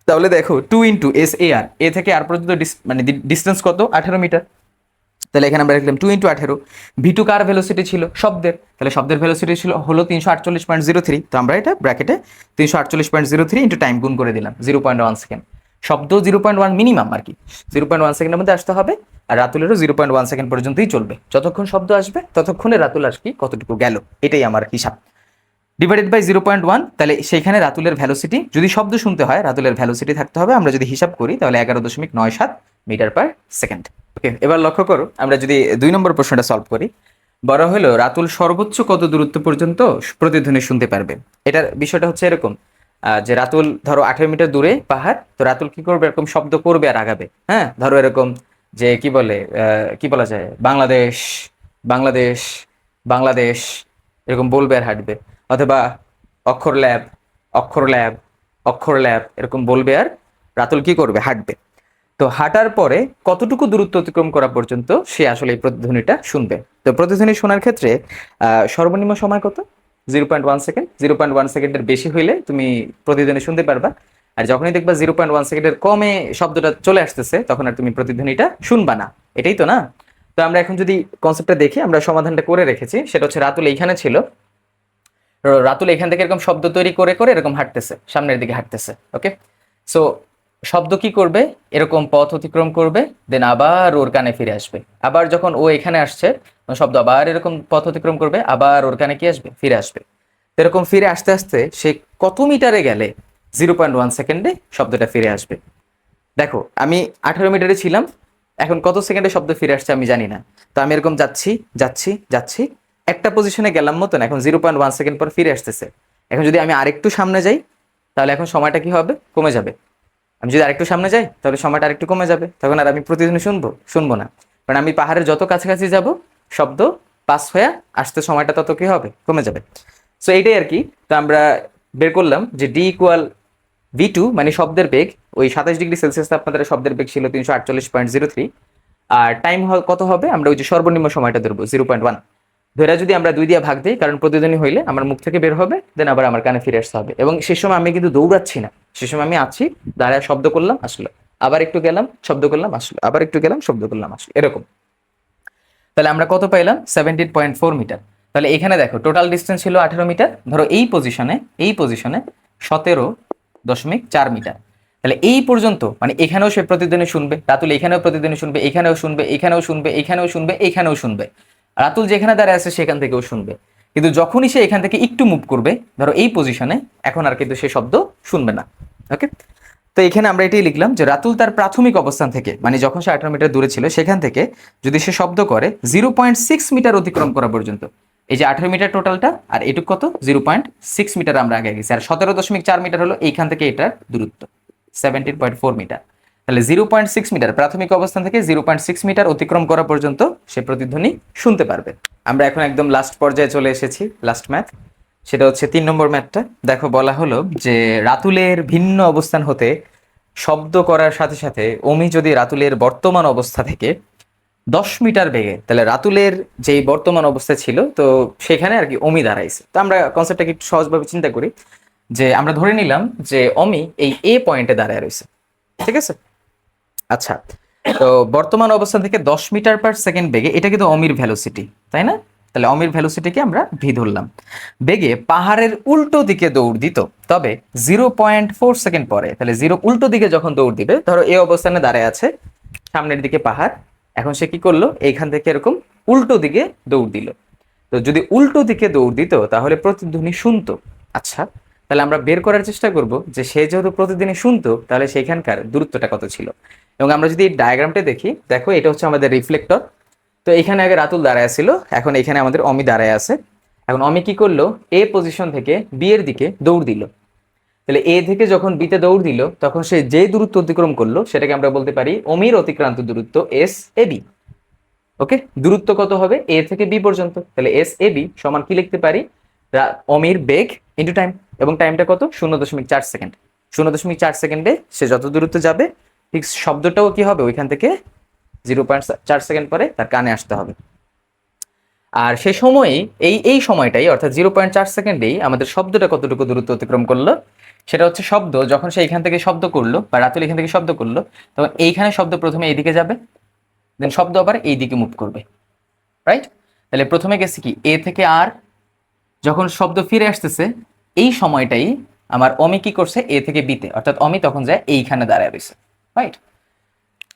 A: তাহলে দেখো 2 ইন্টু এস এ আর, এ থেকে আর পর্যন্ত মানে ডিস্টেন্স কত, 18 মিটার। তাহলে এখানে আমরা লিখলাম 2 ইন্টু 18। ভি টু কার ভেলোসিটি ছিল, শব্দের, তাহলে শব্দের ভেলোসিটি ছিল হলো 348.03। তো আমরা এটা ব্র্যাকেটে 348.03 ইন্টু টাইম গুণ করে দিলাম 0.1 সেকেন্ড। শব্দ 0.1 মিনিমাম আর কি, 0.1 সেকেন্ডের মধ্যে আসতে হবে, আর রাতুলেরও 0.1 সেকেন্ড পর্যন্তই চলবে। যতক্ষণ শব্দ আসবে ততক্ষণে রাতুল আসকি কতটুকু গেল, এটাই আমার হিসাব। ডিভাইডেড বাই 0.1, তাহলে সেইখানে রাতুলের ভ্যালোসিটি, যদি শব্দ শুনতে হয় রাতুলের ভ্যালোসিটি থাকতে হবে, আমরা যদি হিসাব করি তাহলে 11.97 মিটার পার সেকেন্ড। ওকে, এবার লক্ষ্য করো, আমরা যদি 2 নম্বর প্রশ্নটা সলভ করি, বড় হলো রাতুল সর্বোচ্চ কত দূরত্ব পর্যন্ত প্রতিধ্বনি শুনতে পারবে। এটার বিষয়টা হচ্ছে এরকম, যে রাতুল ধরো 18 মিটার দূরে পাহাড়, তো রাতুল কি করবে, এরকম শব্দ করবে আর আগাবে। হ্যাঁ, ধরো এরকম যে কি বলে, কি বলা যায়, বাংলাদেশ বাংলাদেশ বাংলাদেশ, এরকম বলবে আর হাঁটবে, অথবা অক্ষর ল্যাব অক্ষর ল্যাব অক্ষর ল্যাব, এরকম বলবে আর রাতুল কি করবে, হাঁটবে। তো হাঁটার পরে কতটুকু দূরত্ব অতিক্রম করা পর্যন্ত সে আসলে এই প্রতিধ্বনিটা শুনবে। তো প্রতিধ্বনি শোনার ক্ষেত্রে সর্বনিম্ন সময় কত, 0.1 সেকেন্ড। 0.1 সেকেন্ডের বেশি হইলে তুমি প্রতিধ্বনি শুনতে পারবা, আর যখনই দেখবা 0.1 সেকেন্ডের কমে শব্দটা চলে আসতেছে তখন আর তুমি প্রতিধ্বনিটা শুনবা না। এটাই তো না? তো আমরা এখন যদি কনসেপ্টটা দেখি, আমরা সমাধানটা করে রেখেছি, সেটা হচ্ছে রাতুল এইখানে ছিল, রাতুল এখান থেকে এরকম শব্দ তৈরি করে করে এরকম হাঁটতেছে, সামনের দিকে হাঁটতেছে। ওকে, সো শব্দ কি করবে, এরকম পথ অতিক্রম করবে, দেন আবার ওর কানে ফিরে আসবে। আবার যখন ও এখানে আসছে শব্দ আবার এরকম পথ অতিক্রম করবে, আবার ওর কানে কি আসবে, ফিরে আসবে। এরকম ফিরে আসতে আসতে সে কত মিটারে গেলে 0.1 সেকেন্ডে শব্দটা ফিরে আসবে। দেখো আমি 18 মিটারে ছিলাম, এখন কত সেকেন্ডে শব্দ ফিরে আসছে আমি জানি না। তো আমি এরকম যাচ্ছি যাচ্ছি যাচ্ছি, একটা পজিশনে গেলাম মতন, এখন 0.1 সেকেন্ড পর ফিরে আসতেছে। এখন যদি আমি আরেকটু সামনে যাই তাহলে এখন সময়টা কি হবে, কমে যাবে। আমি যদি আরেকটু সামনে যাই তাহলে সময়টা আরেকটু কমে যাবে, তখন আর আমি প্রতিদিন শুনবো না, কারণ আমি পাহাড়ের যত কাছাকাছি যাব শব্দ পাস হয়ে আসতে সময়টা তত কি হবে, কমে যাবে। সো এইটাই আর কি। তো আমরা বের করলাম যে ডি ইকুয়াল ভি টু, মানে শব্দের বেগ, ওই 27 ডিগ্রি সেলসিয়াস তাপমাত্রায় শব্দের বেগ ছিল 348.03, আর টাইম কত হবে, আমরা ওই যে সর্বনিম্ন সময়টা ধরবো 0.1 ধরে, যদি আমরা 2 দিয়ে ভাগ দিই, কারণ প্রতিধ্বনি হইলে আমার মুখ থেকে বের হবে, দেন আবার আমার কানে ফিরে আসতে হবে। এবং সে সময় আমি কিন্তু দৌড়াচ্ছি না, সে সময় আমি আছি, দাঁড়ায় শব্দ করলাম আসলো, আবার একটু গেলাম শব্দ করলাম আসলো, আবার একটু গেলাম শব্দ করলাম আসলো, এরকম। তাহলে আমরা কত পাইলাম, 17.4 মিটার। তাহলে এখানে দেখো টোটাল ডিস্টেন্স ছিল 18 মিটার, ধরো এই পজিশনে 17.4 মিটার। তাহলে এই পর্যন্ত, মানে এখানেও সে প্রতিদিনে শুনবে, রাতুল এখানেও প্রতিদিনে শুনবে, এখানেও শুনবে, এখানেও শুনবে, এখানেও শুনবে, এখানেও শুনবে, রাতুল যেখানে দাঁড়ায় আছে সেখান থেকেও শুনবে। কিন্তু যখনই সে এখান থেকে একটু মুভ করবে, ধরো এই পজিশনে, এখন আর কিন্তু সে শব্দ শুনবে না। ওকে, তো এখানে আমরা এটাই লিখলাম যে রাতুল তার প্রাথমিক অবস্থান থেকে, মানে যখন সে 18 মিটার দূরে ছিল সেখান থেকে যদি সে শব্দ করে 0.6 মিটার অতিক্রম করা পর্যন্ত, এই যে 18 মিটার টোটালটা, আর এটুক কত 0.6 মিটার আমরা আগে গেছি, আর 17.4 মিটার হলো এইখান থেকে এটার দূরত্ব 17.4 মিটার। তাহলে 0.6 মিটার প্রাথমিক অবস্থান থেকে 0.6 মিটার অতিক্রম করা পর্যন্ত সে প্রতিধ্বনি শুনতে পারবে। আমরা এখন একদম লাস্ট পর্যায়ে চলে এসেছি, লাস্ট ম্যাথ, সেটা হচ্ছে 3 নম্বর ম্যাথটা। দেখো বলা হলো যে রাতুলের ভিন্ন অবস্থান হতে শব্দ করার সাথে সাথে অমি যদি রাতুলের বর্তমান অবস্থা থেকে 10 মিটার বেগে, তাহলে রাতুলের যেই বর্তমান অবস্থা ছিল তো সেখানে আর কি অমি দাঁড়াইছে। তো আমরা কনসেপ্টটাকে একটু সহজভাবে চিন্তা করি, যে আমরা ধরে নিলাম যে অমি এই এ পয়েন্টে দাঁড়ায় রয়েছে, ঠিক আছে। আচ্ছা, তো বর্তমান অবস্থান থেকে 10 মিটার পার সেকেন্ড বেগে, এটা কিন্তু অমির ভ্যালোসিটি, তাই না? তাহলে অমির ভ্যালোসিটিকে আমরা ভি ধরলাম। বেগে পাহাড়ের উল্টো দিকে দৌড় দিত, তবে 0.4 সেকেন্ড পরে, তাহলে জিরো উল্টো দিকে যখন দৌড় দিবে, ধরো এই অবস্থানে দাঁড়ায় আছে, সামনের দিকে পাহাড়, এখন সে কি করলো, এইখান থেকে এরকম উল্টো দিকে দৌড় দিল। তো যদি উল্টো দিকে দৌড় দিত তাহলে প্রতিধ্বনি শুনতো। আচ্ছা, তাহলে আমরা বের করার চেষ্টা করব যে সে যেহেতু প্রতিদিনই শুনতো তাহলে সেখানকার দূরত্বটা কত ছিল। এবং আমরা যদি এই ডায়াগ্রামটা দেখি, দেখো এটা হচ্ছে আমাদের রিফ্লেক্টর। তো এখানে আগে রাতুল দাঁড়ায় ছিল, এখন এখানে আমাদের অমি দাঁড়ায় আছে। এখন অমি কি করলো, এ পজিশন থেকে বি এর দিকে দৌড় দিল। তাহলে এ থেকে যখন বিতে দৌড় দিল তখন সে যে দূরত্ব অতিক্রম করলো সেটাকে আমরা বলতে পারি অমির অতিক্রান্ত দূরত্ব এস এ বি। ওকে, দূরত্ব কত হবে এ থেকে বি পর্যন্ত, তাহলে এস এ বি সমান কি লিখতে পারি, অমির বেগ ইন্টু টাইম, এবং টাইমটা কত 0.4 সেকেন্ড। 0.4 সেকেন্ডে সে যত দূরত্ব যাবে ঠিক শব্দটাও কি হবে ওইখান থেকে 0.4 সেকেন্ড পরে তার কানে আসতে হবে। আর সে সময়ে এই সময়টাই অর্থাৎ 0.4 সেকেন্ডেই আমাদের শব্দটা কতটুকু দূরত্ব অতিক্রম করলো, সেটা হচ্ছে শব্দ যখন সে এখান থেকে শব্দ করলো বা রাতুল এখান থেকে শব্দ করলো, তখন এইখানে শব্দ প্রথমে এইদিকে যাবে, দেন শব্দ আবার এই দিকে মুভ করবে, রাইট। তাহলে প্রথমে গেছে কি এ থেকে আর, যখন শব্দ ফিরে আসতেছে এই সময়টাই আমার অমি কি করছে এ থেকে বিতে, অর্থাৎ অমি তখন যায় এইখানে দাঁড়ায় রয়েছে, রাইট।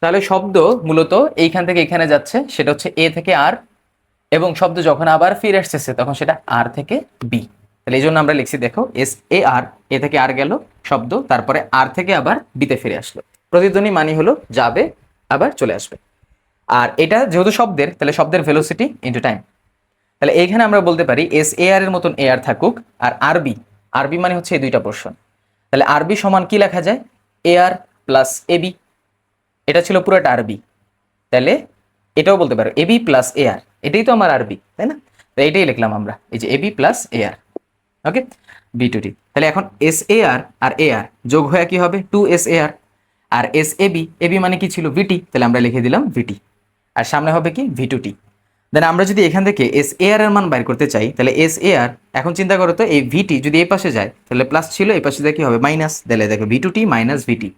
A: তাহলে শব্দ মূলত এইখান থেকে এখানে যাচ্ছে, সেটা হচ্ছে এ থেকে আর, এবং শব্দ যখন আবার ফিরে আসতেছে তখন সেটা আর থেকে বি। তাহলে এই জন্য আমরা লিখছি দেখো এস এ আর, এ থেকে আর গেল শব্দ, তারপরে আর থেকে আবার বিতে ফিরে আসলো। প্রতিধ্বনি মানে হলো যাবে আবার চলে আসবে। আর এটা যেহেতু শব্দের, তাহলে শব্দের ভেলোসিটি ইন্টু টাইম। তাহলে এইখানে আমরা বলতে পারি এস এ আর এর মতন এ আর থাকুক, আর আরবি, আরবি মানে হচ্ছে এই দুইটা পোর্শন, তাহলে আরবি সমান কি লেখা যায়, এ আর প্লাস এ বি। এটা ছিল পুরোটা আরবি, তাহলে এটাও বলতে পারো এবি প্লাস এ আর, এটাই তো আমার আরবি, তাই না? তো এটাই লিখলাম আমরা, এই যে এবি প্লাস এ আর, ওকে, বি টু ডি। তাহলে এখন এস এ আর এ আর যোগ হয়ে কি হবে 2 এস এ আর, আর এস এ বি, এবি মানে কি ছিল ভিটি, তাহলে আমরা লিখে দিলাম ভিটি, আর সামনে হবে কি ভি টু টি। দেন আমরা যদি এখান থেকে এস এ আর এর মান বাইর করতে চাই, তাহলে এস এ আর, এখন চিন্তা করো তো এই ভিটি যদি এই পাশে যায় তাহলে প্লাস ছিল, এই পাশে যায় কি হবে মাইনাস, তাহলে দেখো ভি টু টি মাইনাস ভিটি।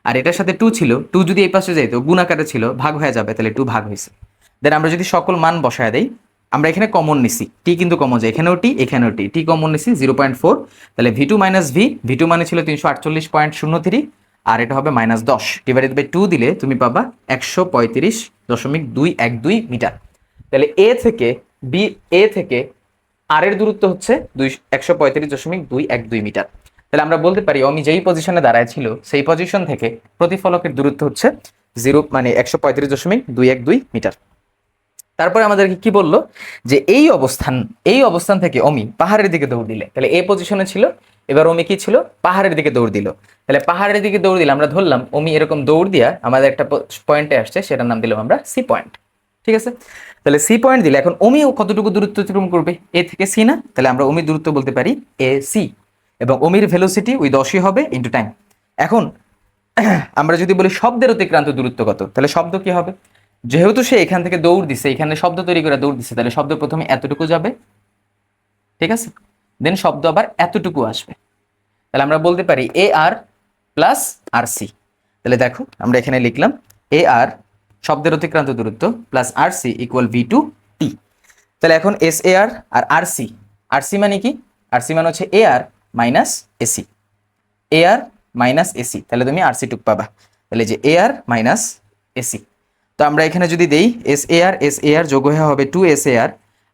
A: আর এটার সাথে 2 ছিল, 2 যদি এই পাশে যাইতো গুণ আকারে ছিল, ভাগ হয়ে যাবে, তাহলে 2 ভাগ হয়েছে। দেন আমরা যদি সকল মান বসায় দেই, আমরা এখানে কমন নিছি, টি কিন্তু কমন যায়, এখানেও টি এখানেও টি, টি কমন নিছি 0.4, তাহলে V two minus V two মানে ছিল 348.03, আর এটা হবে -10 ডিভাইডেড বাই 2 দিলে তুমি পাবা 135.212 মিটার। তাহলে এ থেকে বি, এ থেকে আর এর দূরত্ব হচ্ছে 135.212 মিটার। তাহলে আমরা বলতে পারি অমি যেই পজিশনে দাঁড়ায় ছিল সেই পজিশন থেকে প্রতিফলকের দূরত্ব হচ্ছে 135.212 মিটার। তারপরে আমাদেরকে কি বললো যে এই অবস্থান থেকে অমি পাহাড়ের দিকে দৌড় দিলে, তাহলে এই পজিশনে ছিল, এবার অমি কি ছিল পাহাড়ের দিকে দৌড় দিল। তাহলে পাহাড়ের দিকে দৌড় দিলে আমরা ধরলাম অমি এরকম দৌড় দিয়া আমাদের একটা পয়েন্টে আসছে, সেটার নাম দিলাম আমরা সি পয়েন্ট, ঠিক আছে। তাহলে সি পয়েন্ট দিলে এখন অমিও কতটুকু দূরত্ব অতিক্রম করবে এ থেকে সি না, তাহলে আমরা অমির দূরত্ব বলতে পারি এ সি, এবং অমির ভেলোসিটি ওই 10ই হবে ইন্টু টাইম। এখন আমরা যদি বলি শব্দের অতিক্রান্ত দূরত্ব কত, তাহলে শব্দ কি হবে, যেহেতু সে এখান থেকে দৌড় দিছে, এখানে শব্দ তৈরি করে দৌড় দিছে, তাহলে শব্দ প্রথমে এতটুকু যাবে, ঠিক আছে, দেন শব্দ আবার এতটুকু আসবে। তাহলে আমরা বলতে পারি এ আর প্লাস আর সি। তাহলে দেখো আমরা এখানে লিখলাম এ আর শব্দের অতিক্রান্ত দূরত্ব প্লাস আর C equal V two T. তাহলে এখন S A R R C মানে কি, আর সি মানে হচ্ছে এ আর মাইনাস এসি, এ আর মাইনাস এসি, তাহলে তুমি আর সি টুক পাবা। তাহলে যে এ আর মাইনাস এসি, তো আমরা এখানে যদি দেই এস এ আর যোগ হয়ে হবে 2 এস এ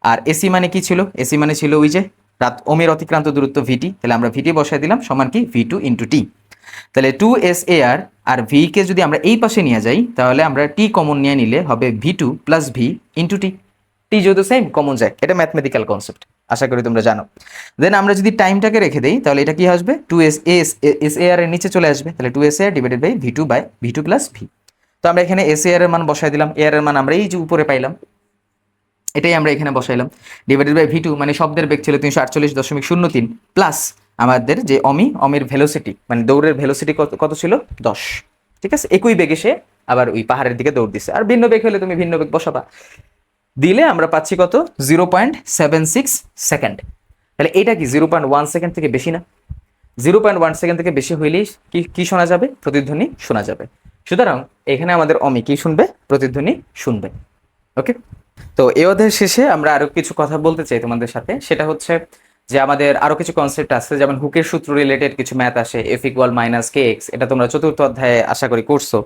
A: আর এসি মানে কি ছিল, এসি মানে ছিল ওই যে ওমের অতিক্রান্ত দূরত্ব ভিটি, তাহলে আমরা ভিটি বসাই দিলাম সমান কি ভি টু ইন্টু টি। তাহলে 2 S A R V K যদি আমরা এই পাশে নিয়ে যাই তাহলে আমরা টি কমন নিয়ে নিলে হবে V two plus V into T, T যেহেতু সেম কমন যায়, এটা ম্যাথমেটিক্যাল কনসেপ্ট, আশা করি তোমরা জানো। দেন আমরা যদি টাইমটাকে রেখে দেই তাহলে এটা কি আসবে, 2 এস এর নিচে চলে আসবে, তাহলে 2 SAR divided by V2 plus V. তো আমরা এখানে SAR এর মান বসাই দিলাম, এর মান আমরা এই যে উপরে পাইলাম, এটাই আমরা এখানে বসাইলাম, ডিভাইডেড বাই V2 মানে শব্দের বেগ ছিল 348.03 প্লাস আমাদের যে অমির ভেলোসিটি মানে দৌড়ের ভেলোসিটি কত ছিল 10। ঠিক আছে, একই বেগে সে আবার ওই পাহাড়ের দিকে দৌড় দিছে, আর ভিন্ন বেগ হলে তুমি ভিন্ন বেগ বসাবা, দিলে আমরা পাচ্ছি কত 0.76 সেকেন্ড। তাহলে এটা কি 0.1 সেকেন্ড থেকে বেশি না? 0.1 সেকেন্ড থেকে বেশি হইলেই কি শোনা যাবে, প্রতিধ্বনি শোনা যাবে। সুতরাং এখানে আমাদের অমি কি শুনবে, প্রতিধ্বনি শুনবে। ওকে, তো এই অধ্যায়ের শেষে আমরা আরো কিছু কথা বলতে চাই তোমাদের সাথে, সেটা হচ্ছে যে আমাদের আরো কিছু কনসেপ্ট আছে, যেমন হুকের সূত্র রিলেটেড কিছু ম্যাথ আসে, F=-kx, এটা তোমরা চতুর্থ অধ্যায়ে আশা করি করছো।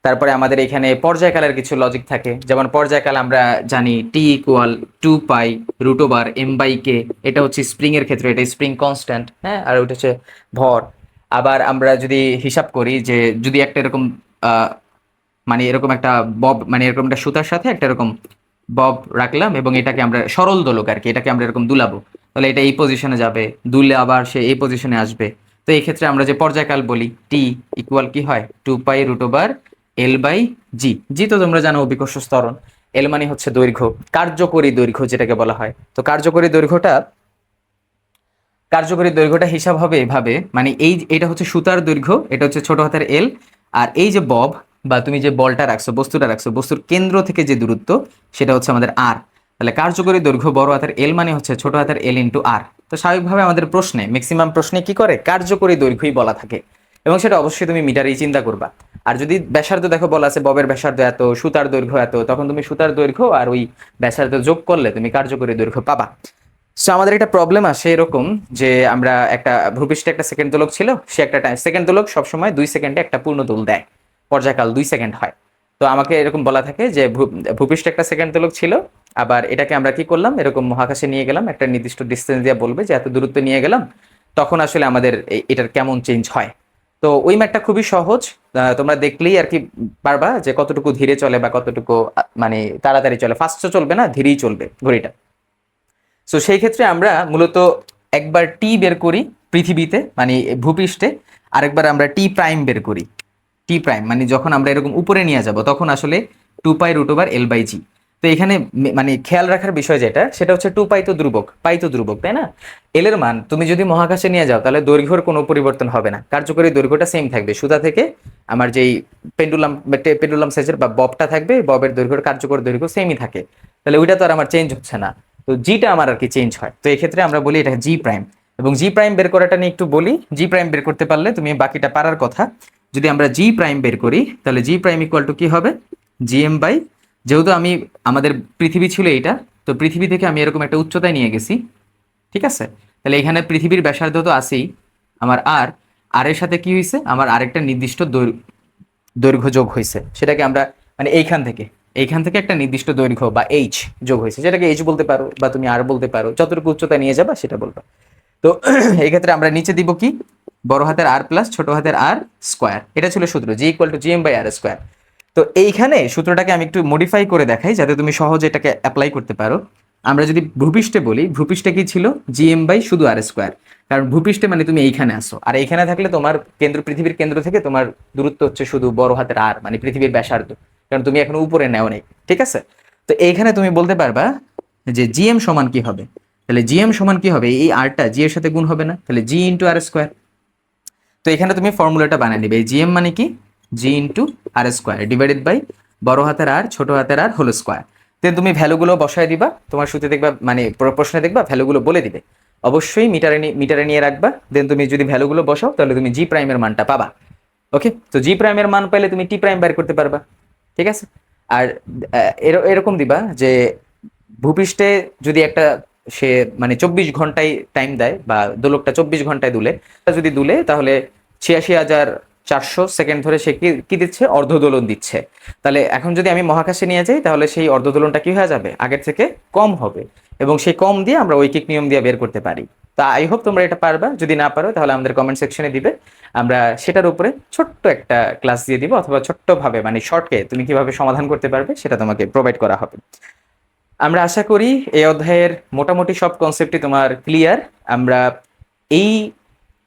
A: তারপরে আমাদের এখানে পর্যায়কালের কিছু লজিক থাকে, যেমন পর্যায়কাল আমরা জানি T=√m/k, এটা হচ্ছে স্প্রিং এর ক্ষেত্রে, এটা স্প্রিং কনস্ট্যান্ট, হ্যাঁ, আর ওটা হচ্ছে ভর। আবার আমরা যদি হিসাব করি যে যদি একটা এরকম মানে এরকম একটা বব, মানে এরকম একটা সুতার সাথে একটা এরকম বব রাখলাম এবং এটাকে আমরা সরল দোলক আর কি, এটাকে আমরা এরকম দুলাবো, তাহলে এটা এই পজিশনে যাবে, দুলে আবার সে এই পজিশনে আসবে। তো এই ক্ষেত্রে আমরা যে পর্যায়কাল বলি T= কি হয় 2π√L/g। জি তো তোমরা জানো অভিকর্ষ ত্বরণ, এল মানে হচ্ছে দৈর্ঘ্য, কার্যকরী দৈর্ঘ্য যেটাকে বলা হয়। তো কার্যকরী দৈর্ঘ্যটা হিসাব হবে এভাবে, মানে এটা হচ্ছে সুতার দৈর্ঘ্য, এটা হচ্ছে ছোট হাতের এল, আর এই যে বব বা তুমি যে বলটা রাখছো, বস্তুটা রাখছো, বস্তুর কেন্দ্র থেকে যে দূরত্ব সেটা হচ্ছে আমাদের আর। তাহলে কার্যকরী দৈর্ঘ্য বড় হাতের এল মানে হচ্ছে ছোট হাতের এল ইন্টু আর। তো স্বাভাবিকভাবে আমাদের প্রশ্নে ম্যাক্সিমাম প্রশ্নে কি করে, কার্যকরী দৈর্ঘ্যই বলা থাকে, এবং সেটা অবশ্যই তুমি মিটারেই চিন্তা করবা। আর যদি ব্যাসার্ধ দেখো বলা আছে ববের ব্যাসার্ধ এত, সুতার দৈর্ঘ্য এত, তখন তুমি সুতার দৈর্ঘ্য আর ওই ব্যাসার্ধ যোগ করলে তুমি কার্যকরী দৈর্ঘ্য পাবা। সো আমাদের একটা প্রবলেম আসে এরকম যে আমরা একটা ভূপৃষ্ঠে একটা সেকেন্ড দোলক ছিল, সে একটা সেকেন্ড দোলক সবসময় 2 সেকেন্ডে একটা পূর্ণ দোল দেয়, পর্যায়কাল 2 সেকেন্ড হয়। তো আমাকে এরকম বলা থাকে যে ভূপৃষ্ঠে একটা সেকেন্ড দোলক ছিল, আবার এটাকে আমরা কি করলাম, এরকম মহাকাশে নিয়ে গেলাম, একটা নির্দিষ্ট ডিস্টেন্স দিয়ে বলবে যে এত দূরত্ব নিয়ে গেলাম, তখন আসলে আমাদের এটার কেমন চেঞ্জ হয়। তো ওই ম্যাথটা খুবই সহজ, তোমরা দেখলেই আর কি পারবা যে কতটুকু ধীরে চলে বা কতটুকু মানে তাড়াতাড়ি চলে, ফাস্ট চলবে না, ধীরেই চলবে ঘড়িটা। সো সেই ক্ষেত্রে আমরা মূলত একবার টি বের করি পৃথিবীতে মানে ভূপৃষ্ঠে, আরেকবার আমরা T' বের করি। T' মানে যখন আমরা এরকম উপরে নিয়ে যাব তখন আসলে 2π√L/g। তো এখানে মানে খেয়াল রাখার বিষয় যেটা, সেটা হচ্ছে 2π তো ধ্রুবক, পাই তো ধ্রুবক, তাই না? এল এর মান তুমি যদি মহাকাশে নিয়ে যাও তাহলে দৈর্ঘ্যের কোনো পরিবর্তন হবে না, কার্যকরী দৈর্ঘ্যটা সেম থাকবে, সুতা থেকে আমার যেই পেন্ডুলাম সাইজের বা ববটা থাকবে, ববের দৈর্ঘ্যের কার্যকর দৈর্ঘ্য সেমই থাকে, তাহলে ওইটা তো আর আমার চেঞ্জ হচ্ছে না। তো জিটা আমার আর কি চেঞ্জ হয়, তো এই ক্ষেত্রে আমরা বলি এটা G'। এবং G' বের করাটা নিয়ে একটু বলি, G' বের করতে পারলে তুমি বাকিটা পারার কথা। যদি আমরা G' বের করি তাহলে G' কি হবে GM/, যেহেতু আমাদের পৃথিবী ছিল এইটা, তো পৃথিবী থেকে আমি এরকম একটা উচ্চতায় নিয়ে গেছি, ঠিক আছে? তাহলে এখানে পৃথিবীর ব্যাসার্ধ তো আছেই, আমার আর এর সাথে কি হয়েছে, আমার আরেকটা নির্দিষ্ট দৈর্ঘ্য যোগ হয়েছে, সেটাকে আমরা মানে এইখান থেকে একটা নির্দিষ্ট দৈর্ঘ্য বা এইচ যোগ হয়েছে, যেটাকে এইচ বলতে পারো বা তুমি আর বলতে পারো, যতটুকু উচ্চতা নিয়ে যাবা সেটা বলবা। তো এই ক্ষেত্রে আমরা নিচে দিব কি, বড় হাতের আর প্লাস ছোট হাতের আর স্কোয়ার, এটা ছিল সূত্র G=GM/r²। তো এইখানে সূত্রটাকে আমি একটু মডিফাই করে দেখাই যাতে তুমি সহজে এটাকে অ্যাপ্লাই করতে পারো। আমরা যদি ভূপৃষ্ঠে বলি, ভূপৃষ্ঠে কি ছিল GM/শুধু r², কারণ ভূপৃষ্ঠে মানে তুমি এইখানে আসো, আর এইখানে থাকলে তোমার পৃথিবীর কেন্দ্র থেকে তোমার দূরত্ব হচ্ছে শুধু বড় হাতের আর মানে পৃথিবীর ব্যাসার্ধ, কারণ তুমি এখনো উপরে নেও নেই, ঠিক আছে? তো এইখানে তুমি বলতে পারবা যে GM সমান কি হবে, তাহলে GM সমান কি হবে, এই আরটা জি এর সাথে গুণ হবে না, তাহলে G*r²। তো এখানে তুমি ফর্মুলাটা বানিয়ে দিবে, GM মানে কি G*r² ডিভাইডেড বাই বড় হাতের আর ছোট হাতের আর হোল স্কোয়ার। দেন তুমি ভ্যালুগুলো বসায় দিবা, তোমার সূত্রে দেখবা মানে প্রশ্নে দেখবা ভ্যালুগুলো বলে দিবে, অবশ্যই মিটারে নিয়ে রাখবা। দেন তুমি যদি ভ্যালুগুলো বসাও তাহলে তুমি G' এর মানটা পাবা। ওকে, তো G' এর মান পাইলে তুমি T' বের করতে পারবা, ঠিক আছে? আর এরকম দিবা যে ভূপৃষ্ঠে যদি একটা সে মানে 24 ঘন্টায় টাইম দেয় বা দোলকটা 24 ঘন্টায় যদি দুলে তাহলে 86,400 সেকেন্ড ধরে সে কি দিচ্ছে, অর্ধদোলন দিচ্ছে। তাহলে এখন যদি আমি মহাকাশে নিয়ে যাই তাহলে সেই অর্ধদোলনটা কি হয়ে যাবে, আগের থেকে কম হবে, এবং সেই কম দিয়ে আমরা ঐকিক নিয়ম দিয়ে বের করতে পারি। তা আই হোপ তোমরা এটা পারবা, যদি না পারো তাহলে আমাদের কমেন্ট সেকশনে দিবে, আমরা সেটার উপরে ছোট্ট একটা ক্লাস দিয়ে দিব, অথবা ছোট্টভাবে মানে শর্টকে তুমি কিভাবে সমাধান করতে পারবে সেটা তোমাকে প্রোভাইড করা হবে। আমরা আশা করি এই অধ্যায়ের মোটামুটি সব কনসেপ্টই তোমার ক্লিয়ার। আমরা এই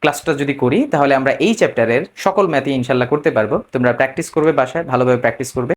A: ক্লাসটা যদি করি তাহলে আমরা এই চ্যাপ্টারের সকল ম্যাথই ইনশাল্লাহ করতে পারবো। তোমরা প্র্যাকটিস করবে, বাসায় ভালোভাবে প্র্যাকটিস করবে।